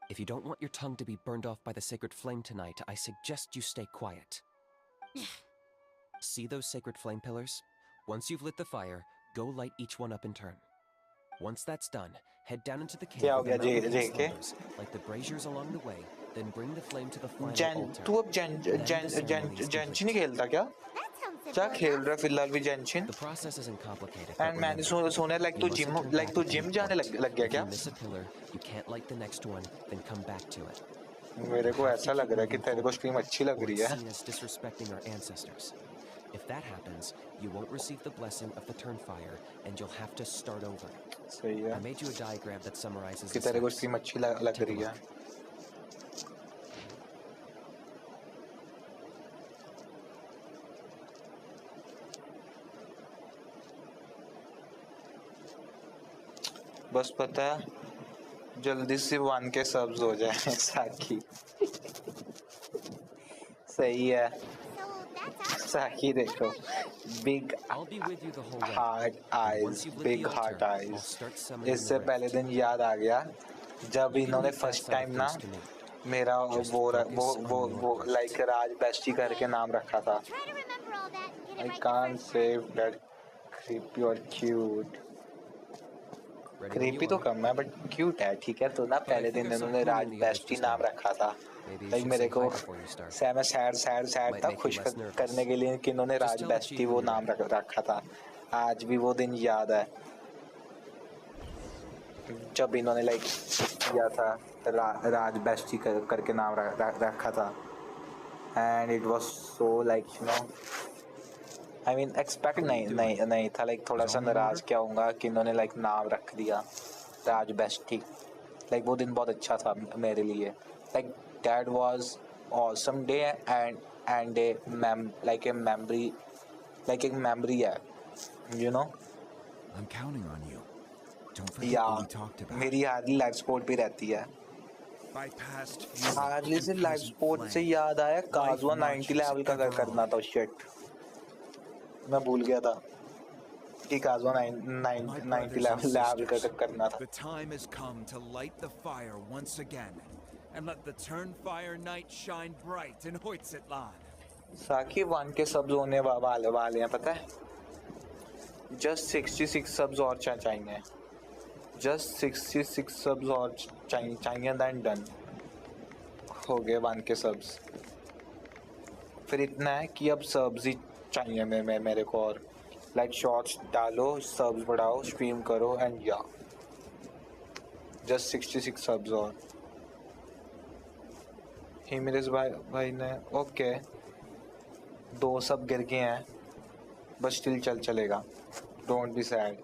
If you don't want your tongue to be burned off by the sacred flame tonight, I suggest you stay quiet. See those sacred flame pillars? Once you've lit the fire, go light each one up in turn. Once that's done, head down into the cave क्या हो with the गया mountain JK? slumbers, light the braziers along the way, then bring the flame to the final altar. तू अब Genshin नहीं खेलता क्या? क्या खेल रहा है फिलहाल भी Genshin? The process isn't complicated. And मैंने सुना like तू gym जाने लग गया If क्या? you miss a pillar, you can't light the next one, then come back to it. मेरे को ऐसा लग रहा है कि तेरे को स्ट्रीम अच्छी लग रही है. Seen as disrespecting our ancestors. If that happens, you won't receive the blessing of the Turnfire, and you'll have to start over. सही है. I made you a diagram that summarizes कि the तेरे को steps. Stream अच्छी लग रही है. बस पता है जल्दी से 1K सब्स हो जाए साकी. सही है. साकी देखो. Big heart eyes, big heart eyes. इससे पहले दिन याद आ गया जब इन्होंने फर्स्ट टाइम ना मेरा वो लाइक राज बेस्टी करके नाम रखा था. I can't say that creepy or cute. Creepy तो कम है बट क्यूट है. ठीक है तो ना पहले दिन इन्होंने राज बेस्टी नाम रखा था. लाइक मेरे को मैं सैड था खुश करने के लिए कि इन्होंने राज बेस्टी वो नाम रखा था. आज भी वो दिन याद है जब इन्होंने लाइक किया था राज बेस्टी करके नाम रखा था. And it was so like you know I mean expect नहीं था. लाइक थोड़ा सा नाराज क्या होऊंगा कि इन्होंने लाइक नाम रख दिया राज बेस्टी. लाइक वो दिन बहुत अच्छा था मेरे लिए. Like that was awesome day and a memory like a memory है you know. I'm counting on you. Don't forget what we talked about. मेरी हार्ली लाइव स्पोर्ट भी रहती है. हार्ली से लाइव स्पोर्ट से याद आया काजुआ 90 लेवल का करना था. शिट मैं भूल गया था कि काजुआ 90 लेवल का करना था. The time has come to light the fire once again and let the Turnfire night shine bright in Hoytzittlan. साकी 1K सब्स होने वाले हैं पता है. जस्ट 66 सब्स और चाहिए. जस्ट 66 सब्स और चाहिए दैन डन हो गए 1K सब्स. फिर इतना है कि अब सब्स ही चाहिए मेरे को. और लाइक शॉर्ट्स डालो सब्स बढ़ाओ स्ट्रीम करो एंड या जस्ट 66 सब्स. और ही मेरे भाई ने ओके 2 सब गिर गए हैं बस स्टिल चलेगा. Don't be sad.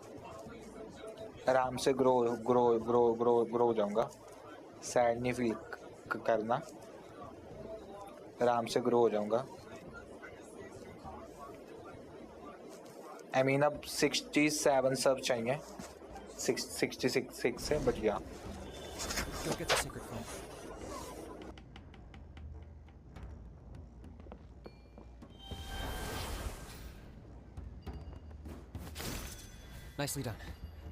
आराम से ग्रो हो जाऊंगा. सैड नहीं फील करना. आराम से ग्रो हो जाऊंगा. आई मीन अब 67 सब चाहिए 66 से बच गया. Nicely done.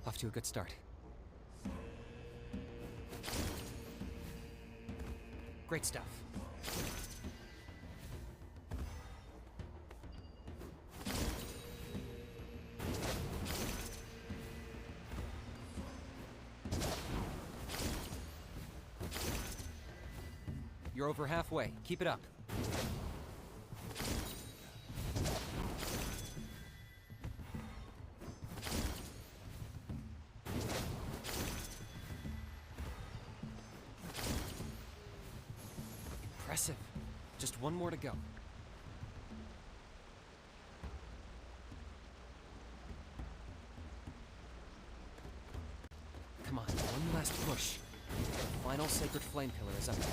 Off to a good start. Great stuff. You're over halfway. Keep it up. Impressive. Just one more to go. Come on, one last push. The final sacred flame pillar is up there.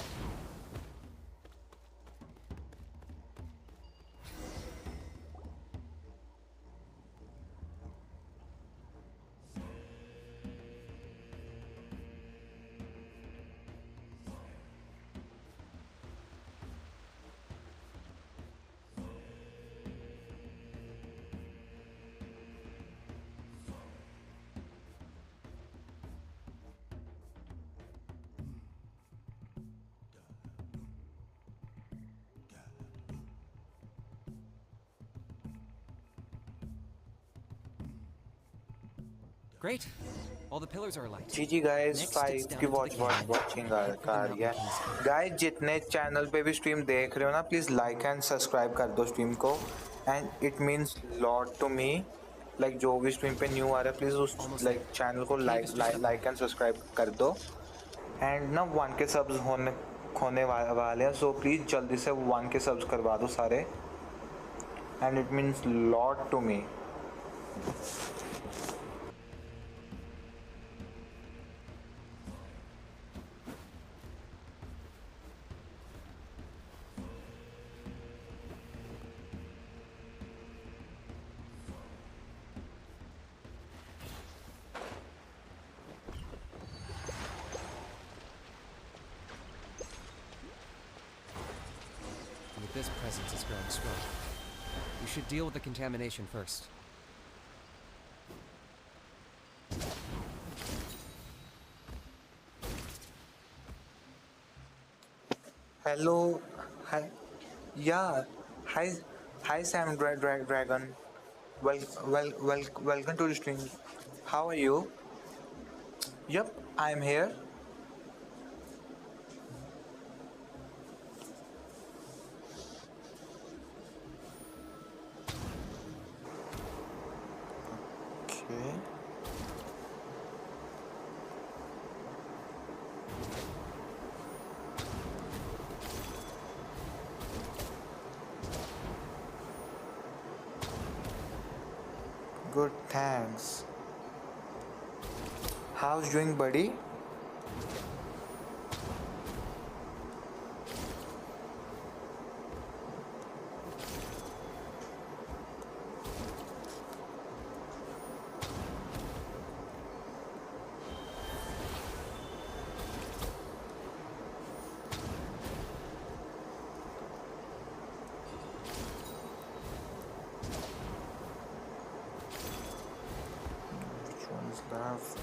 Great. All the pillars are alight. GG guys, Next, 5 it's down की to the watching canyon. आ रही है guys जितने channel पे भी stream देख रहे हो ना प्लीज़ लाइक एंड सब्सक्राइब कर दो स्ट्रीम को and it means lot to me like जो भी स्ट्रीम पे न्यू आ रहा है प्लीज़ उस लाइक चैनल को लाइक एंड सब्सक्राइब कर दो एंड ना 1 के सब्स होने वाले हैं सो प्लीज़ जल्दी से 1 के सब्स करवा दो सारे and it means lot to me This presence is growing strong. We should deal with the contamination first. Hello, hi, yeah, hi Sam Dragon. Welcome to the stream. How are you? Yep, I'm here. Okay. Good, thanks. How's doing, buddy? Which one's left?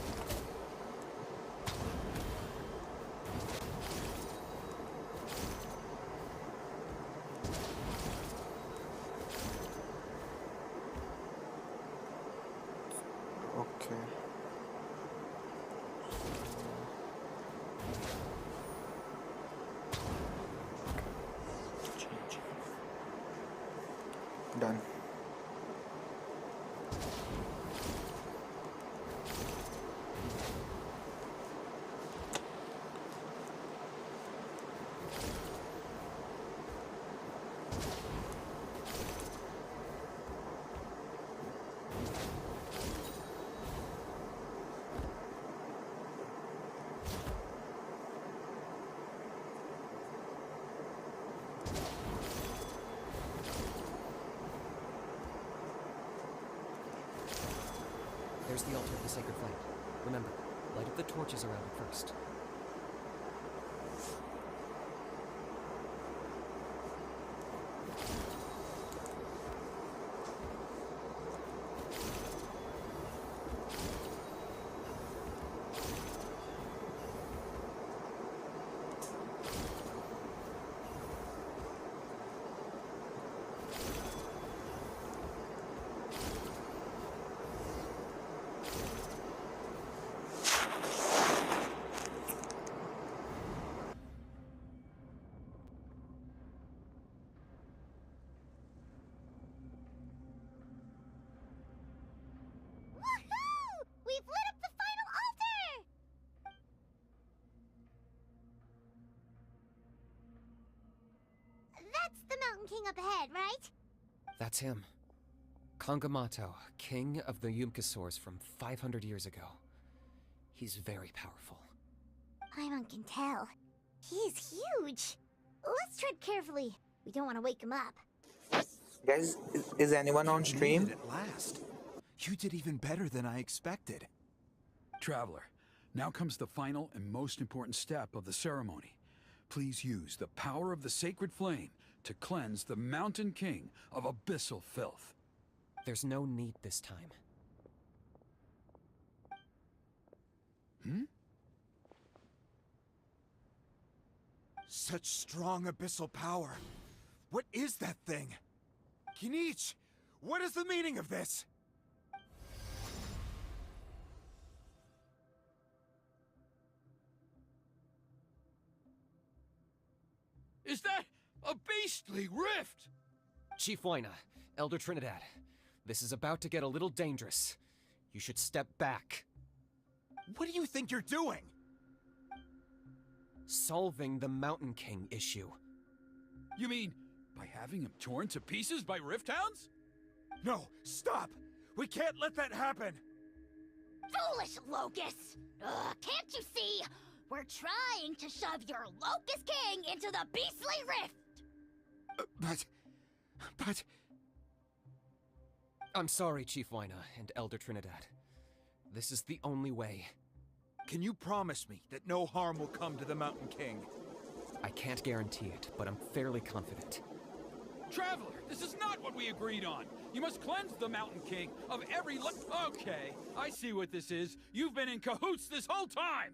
Okay. Change. Done. There's the altar of the sacred flame. Remember, light up the torches around it first. Mountain King up ahead, right? That's him. Kangamato, king of the Yumkasaurs from 500 years ago. He's very powerful. Paimon can tell. He's huge. Let's tread carefully. We don't want to wake him up. Guys, is anyone on You made stream? it at last. You did even better than I expected. Traveler, now comes the final and most important step of the ceremony. Please use the power of the sacred flame to cleanse the Mountain King of abyssal filth. There's no need this time. Such strong abyssal power. What is that thing? Kinich, what is the meaning of this? Is that a beastly rift? Chief Waina, Elder Trinidad, this is about to get a little dangerous. You should step back. What do you think you're doing? Solving the Mountain King issue. You mean by having him torn to pieces by rift hounds? No, stop! We can't let that happen! Foolish Locust! Can't you see? We're trying to shove your Locust King into the beastly rift! But... I'm sorry, Chief Waina and Elder Trinidad. This is the only way. Can you promise me that no harm will come to the Mountain King? I can't guarantee it, but I'm fairly confident. Traveler, this is not what we agreed on. You must cleanse the Mountain King of every Okay, I see what this is. You've been in cahoots this whole time!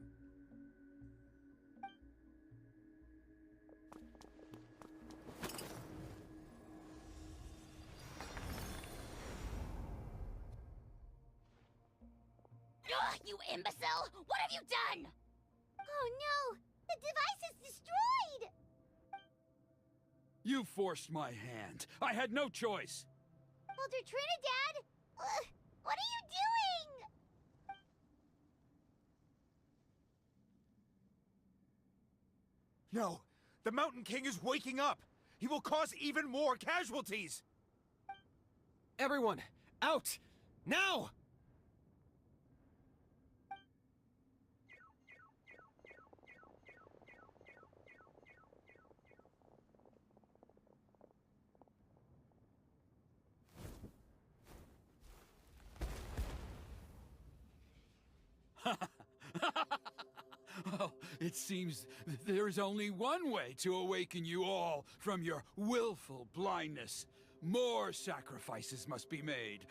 Ugh, you imbecile! What have you done? Oh no! The device is destroyed! You forced my hand. I had no choice. Elder Trinidad! What are you doing? No, the Mountain King is waking up! He will cause even more casualties! Everyone, out! Now! Well, it seems there is only one way to awaken you all from your willful blindness. More sacrifices must be made.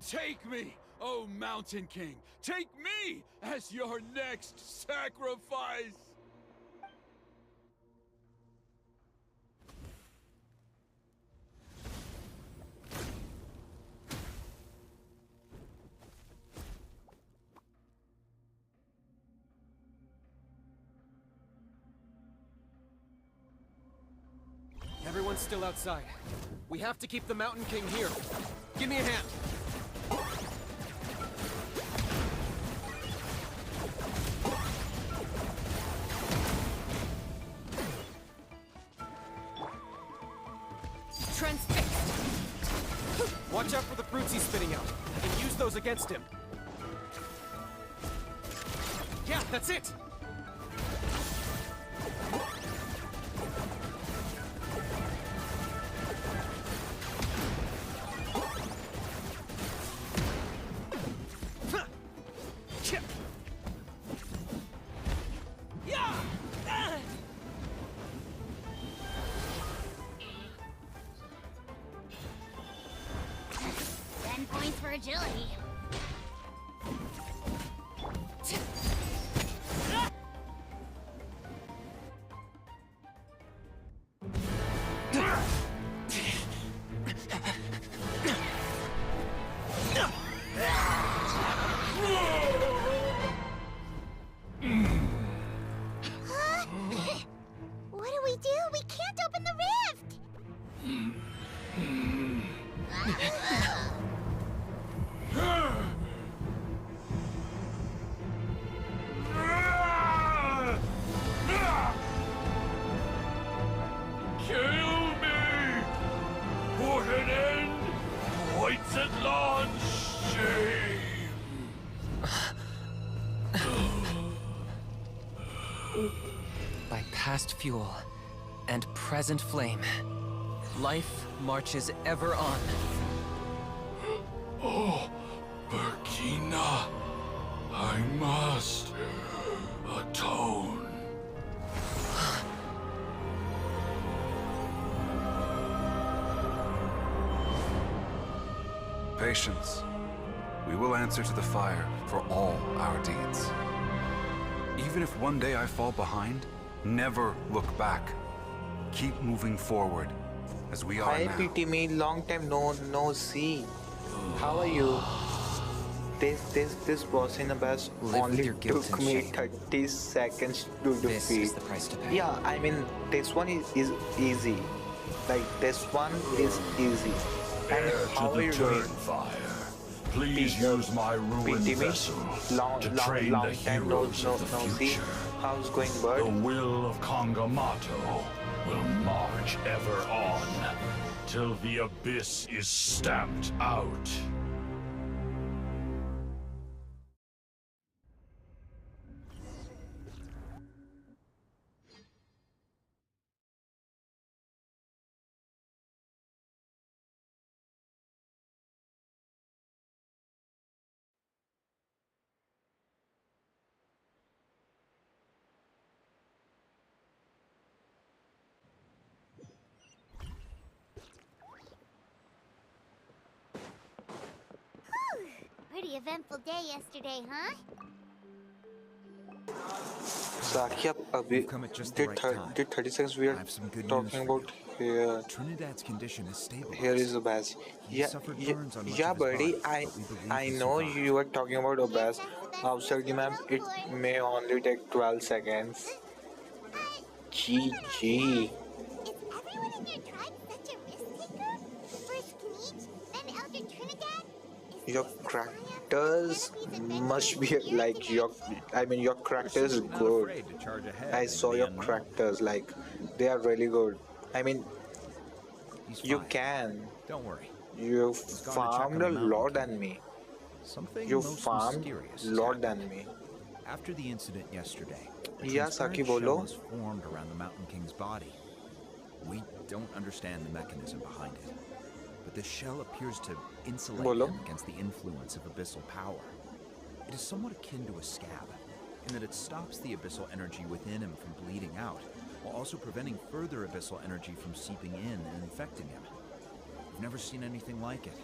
Take me, O Mountain King! Take me as your next sacrifice! Everyone's still outside. We have to keep the Mountain King here. Give me a hand. Transfixed! Watch out for the fruits he's spitting out. I can use those against him. Yeah, that's it! Points for agility. What do? We can't Kill me! Put an end to Natlan's shame! By past fuel and present flame, life marches ever on. Oh, Burkina, I must atone. Patience. We will answer to the fire for all our deeds. Even if one day I fall behind, never look back. Keep moving forward, as we are Hi now. PT me, long time no see. How are you? This boss in a bus only took me 30 seconds to defeat. This is the price to pay. Yeah, I mean this one is easy. Like this one is easy. And how are you doing? Fire. Please use my ruined vessel to train the heroes of the future. How's going, bird? The will of Kangamato will march ever on till the abyss is stamped out. Pretty eventful day yesterday, huh? Saki, We've come at just the right time. did 30 seconds we are talking about here. Trinidad's condition is stable. Here is Obaz. Yeah, buddy. I know you were talking about Obaz. Outside the map, it may only take 12 seconds. GG. Everyone in your tribe such a risk taker? First Knight, then Elder Trinidad? Your characters must be like your characters is good. I saw your characters, like they are really good. I mean, you can. Don't worry. You farmed a lot than me. You farmed a lot than me. After the incident yesterday, Yeah, Saki, bolo. was formed around the Mountain King's body. We don't understand the mechanism behind it, but this shell appears to insulate him against the influence of abyssal power. It is somewhat akin to a scab, in that it stops the abyssal energy within him from bleeding out, while also preventing further abyssal energy from seeping in and infecting him. We've never seen anything like it.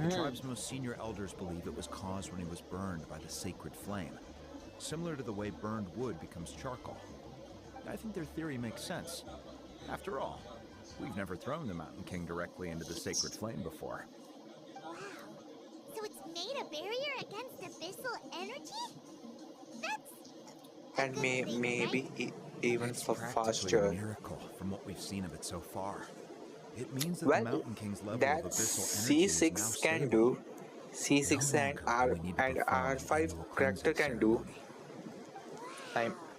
The tribe's most senior elders believe it was caused when he was burned by the sacred flame, similar to the way burned wood becomes charcoal. I think their theory makes sense. After all, we've never thrown the Mountain King directly into the sacred flame before. Wow. So it's made a barrier against abyssal energy? That's And maybe even for Practically faster. a miracle from what we've seen of it so far. It means that the Well, Mountain King's level that of abyssal energy is now C6 can stable. do. C6 and R5 character can do.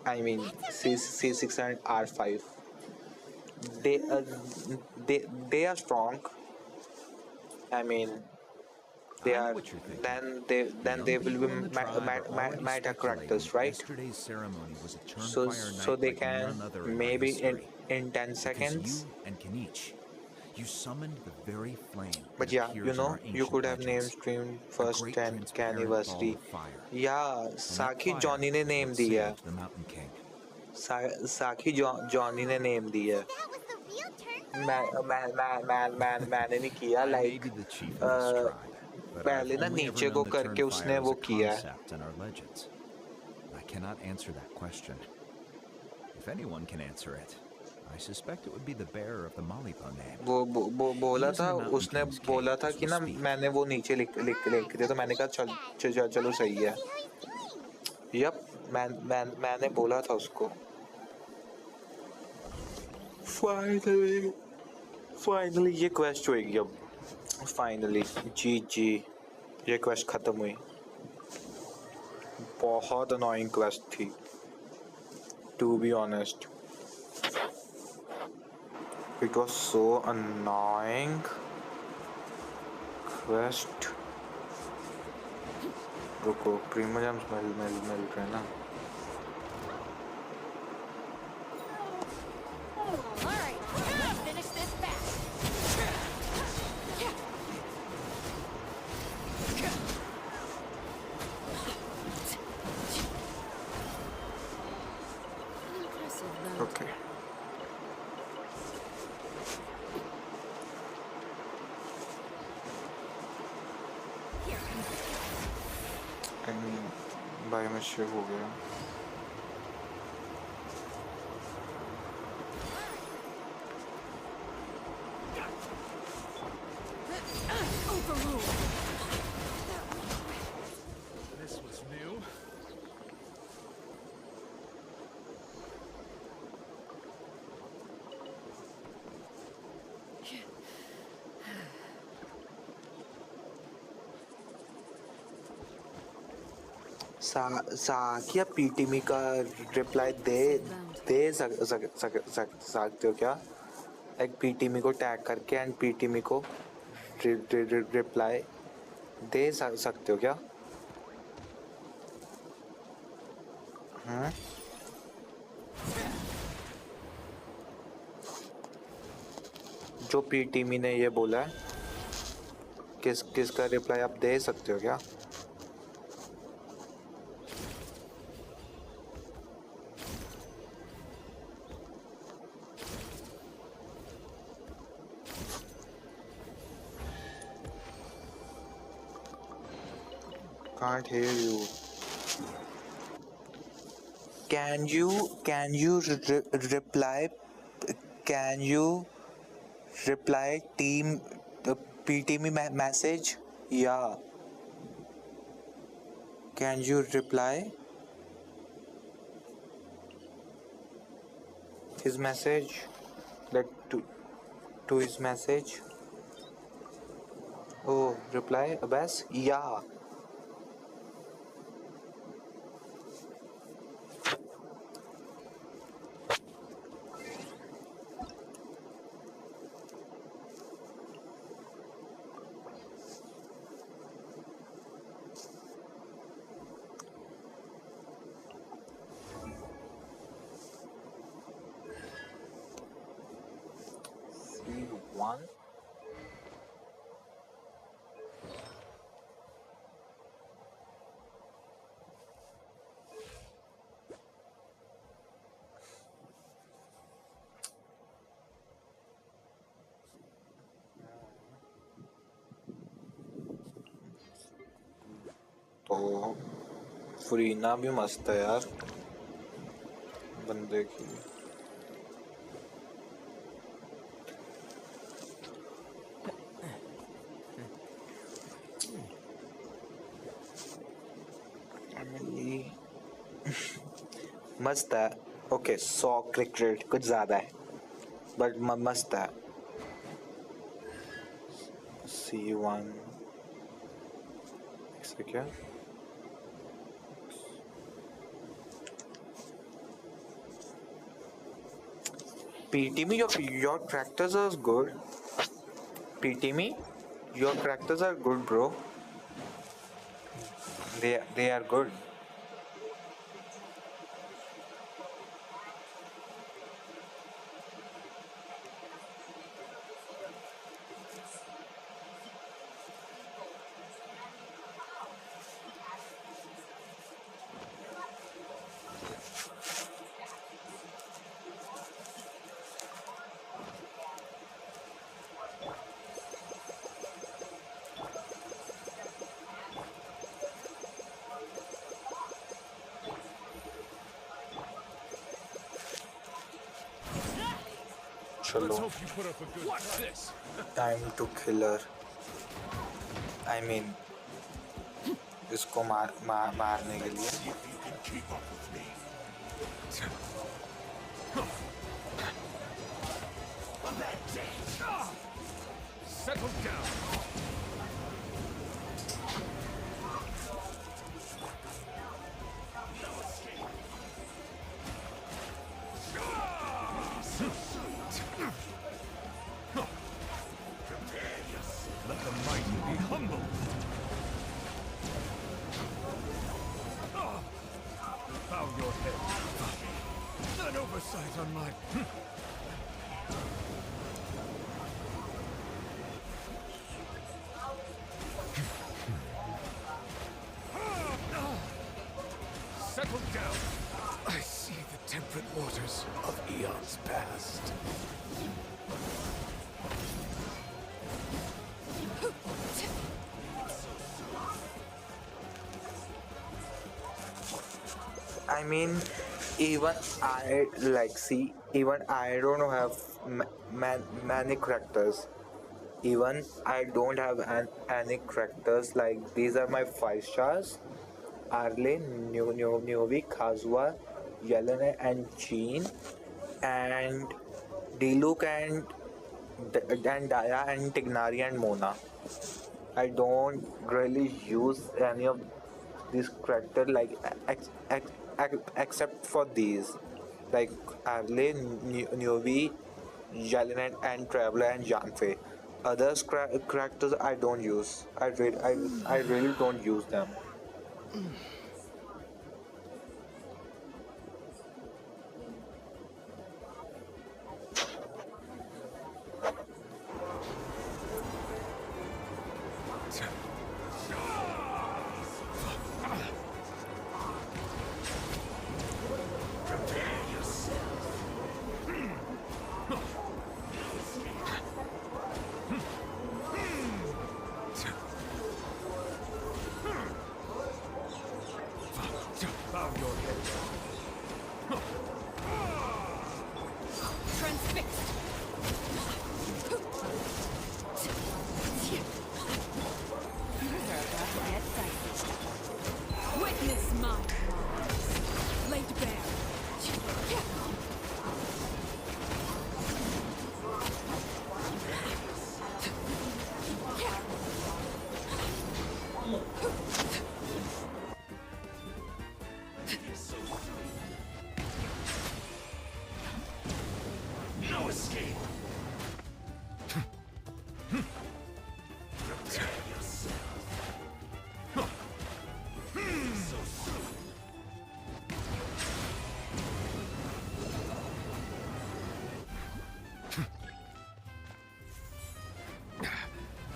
I mean C6 and R5. They are strong. I mean they are. Then they will be meta characters, right? Yesterday's ceremony was a So Turnfire night they like can none other in our maybe history. in 10 Because seconds. you and Kenichi, you summoned the very flame. But that yeah, appears you in know, our you ancient could have named legends. stream A first great 10 transparent anniversary. ball of fire. Yeah, And that Saki fire Johnny ने is name what दिया. saved the Mountain King. Saki Johnny ने name दिया. मैंने नहीं किया, I may like be the chief of this tribe, but I've पहले ना only ever नीचे को known the करके उसने Turnfire वो as a किया. concept in our legends. I cannot answer that question. If anyone can answer it, I suspect it would be the bearer of the Malipo name. वो बोला था, उसने बोला था कि ना मैंने वो नीचे लिख दिया, तो मैंने कहा चलो सही है. यप, मैंने बोला था उसको. Finally ये क्वेस्ट होएगी अब. फाइनली जी ये क्वेस्ट खत्म हुई। बहुत अनोइंग क्वेस्ट थी to be honest. It was so annoying quest. रुको प्रीमियम्स मिल रहे हैं ना। Okay. बाय मिस्टेक हो गया। This was new. क्या पीटीमी का रिप्लाई दे सकते हो क्या? एक पीटीमी को टैग करके एंड पीटीमी को रिप्लाई दे सकते हो क्या? जो पीटीमी ने ये बोला है किसका रिप्लाई आप दे सकते हो क्या? Can't hear you. Can you reply? Can you reply team PTM message? Yeah. Can you reply his message? Like to his message. Oh, reply Abbas? Yeah. One. तो फरीना भी मस्त है यार बंदे की। मस्त है। ओके 100 क्लिक रेट कुछ ज़्यादा है बट मस्त है। C1 इससे क्या PTM your characters are good. PTM your characters are good bro. They are good. Let's hope you put up a good Watch this. Time to kill her. I mean इसको मारने के लिए Settle down. Let the mighty be humble. Bow your head. An oversight on my... Settle down. I see the temperate waters of eons past. I mean, even I don't have many characters. Even I don't have any characters. Like, these are my 5 stars: Arle, Novi, Kazuha, Yelena, and Jean, and Diluc, and Daya, and Tignari, and Mona. I don't really use any of these characters, like except for these, like Arle, Novi, Jalinet, and Traveler, and Janfei. Others characters I don't use. I really don't use them. Bow your head. Transfixed. Things are about to get dicey. Witness my wrongs. Laid bare. No escape.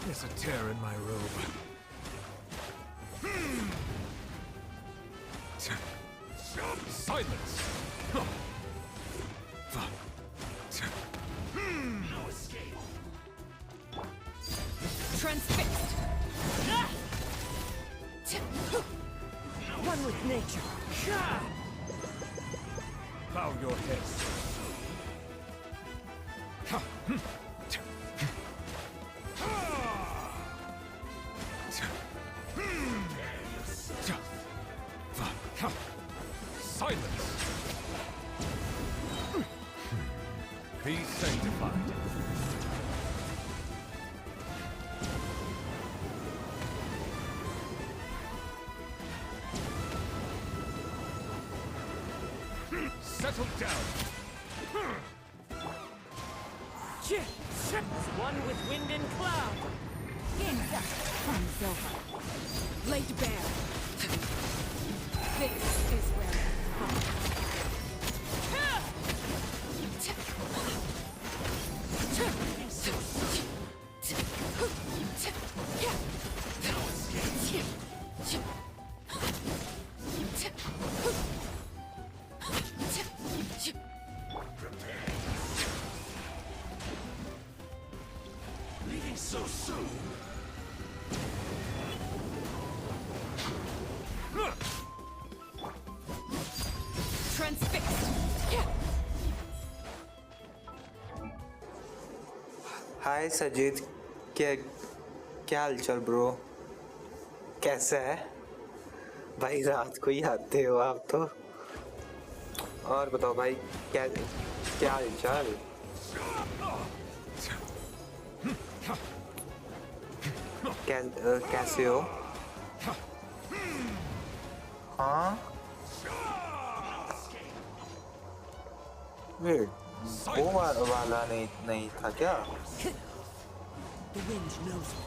There's a tear in my robe. Silence! No escape. Transfixed. One with nature. Bow your head. Silence! Be sanctified. Settle down. One with wind and cloud. Hands up. Fun's over. Laid bare. This is where fun. Leaving so soon? Transfixed. हाय सजीद, क्या हालचाल bro? कैसा है भाई? रात को ही आते हो आप तो। और बताओ भाई, क्या हालचाल? कैसे हो? हाँ? वेट, वो वाला नहीं था क्या? The wind knows me.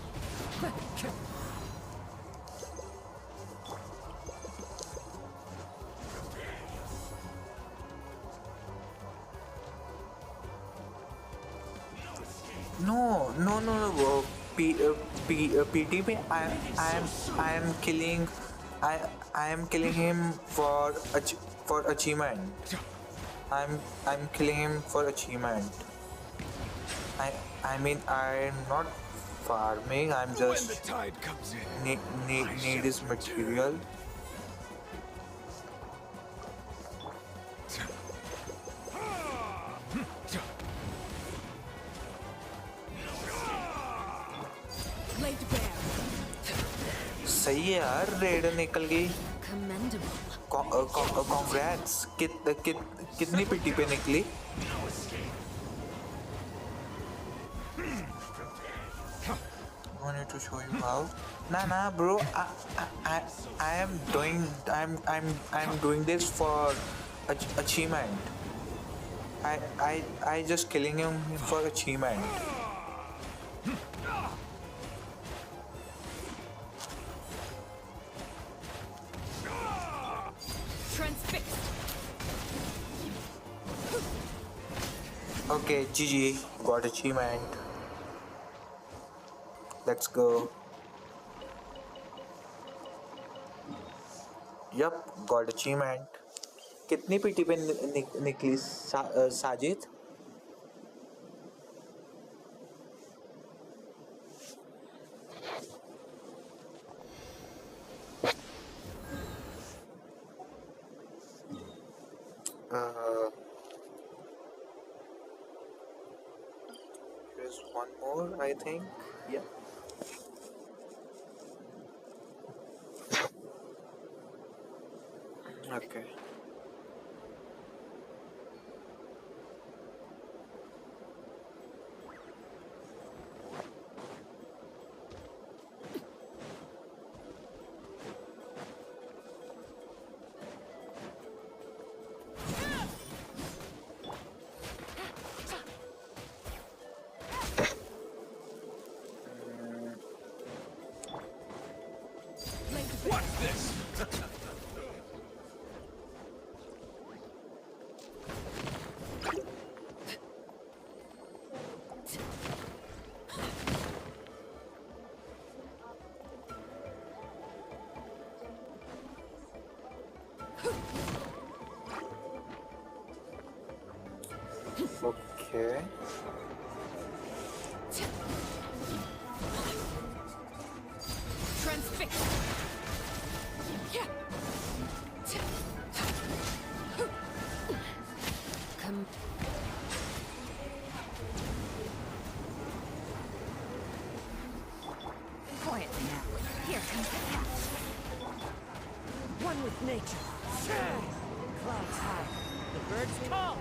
No. PT में I am killing him for achievement. I'm killing him for achievement. I mean I'm not farming. I'm just When the tide comes in, need his material. Laid bare. सही है यार, red निकल गई. Commendable. Congrats. कितनी पिटी पे निकली? I need to show you how. Nah, bro. I'm doing this for achievement. I just killing him for achievement. Transfixed. Okay, GG. Got achievement. Let's go. Yup, got achievement. कितनी PT पे निकली Sajid? There's one more, I think. Yeah. Okay. what's this? Okay. Transfix. Come. Quiet now. Here comes the cat. One with nature. Clouds high. The birds call.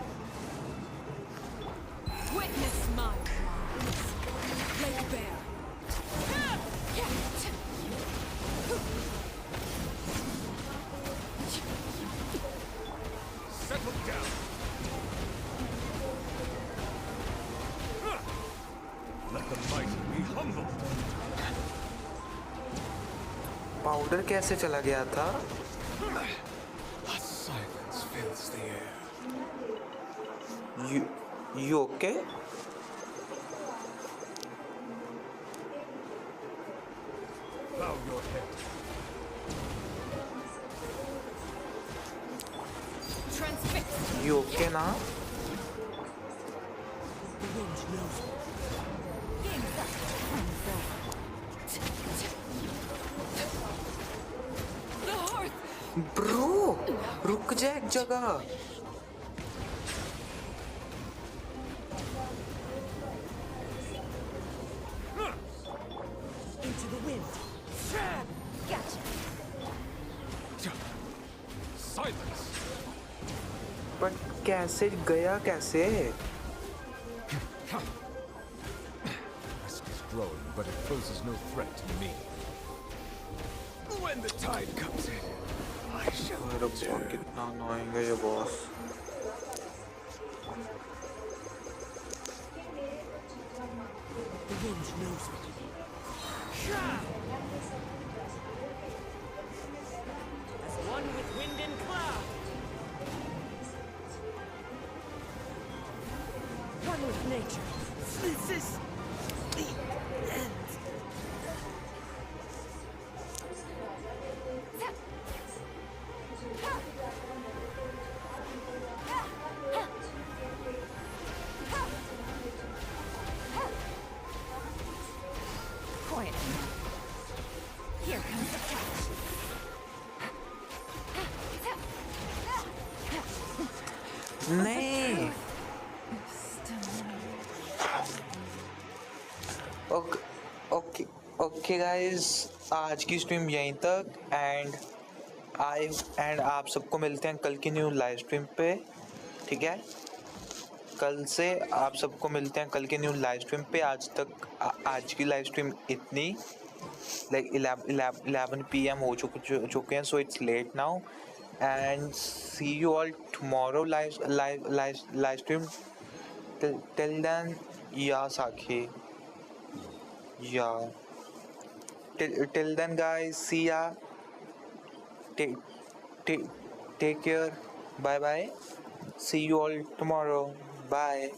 Witness my rise. Lake Bear. Settle down. Let the mighty be humbled. Powder कैसे चला गया था? A silence fills the air. You okay? Bow your head. Transfix. You okay now? The wind knows me. Game's up. The hearth. Bro, रुक जा एक जगह. Into the wind. Gotcha. Silence. But कैसे गया कैसे? Risk is growing. but it poses no threat to me. When the tide comes in, I shall return. कितना annoying है ये boss. The wind knows me. As one with wind and cloud. One with nature. This is the end. Quiet. Here comes the catch. नहीं. Okay guys, आज की stream यहीं तक and आप सबको मिलते हैं कल की न्यू लाइव स्ट्रीम पे. ठीक है, कल से आप सबको मिलते हैं कल की न्यू लाइव स्ट्रीम पे. आज की लाइव स्ट्रीम इतनी लाइक 11 PM हो चुके हैं, so it's late now and see you all tomorrow live stream. Till then, या साखी, yeah, till then guys, see ya, take care, bye bye, see you all tomorrow, bye.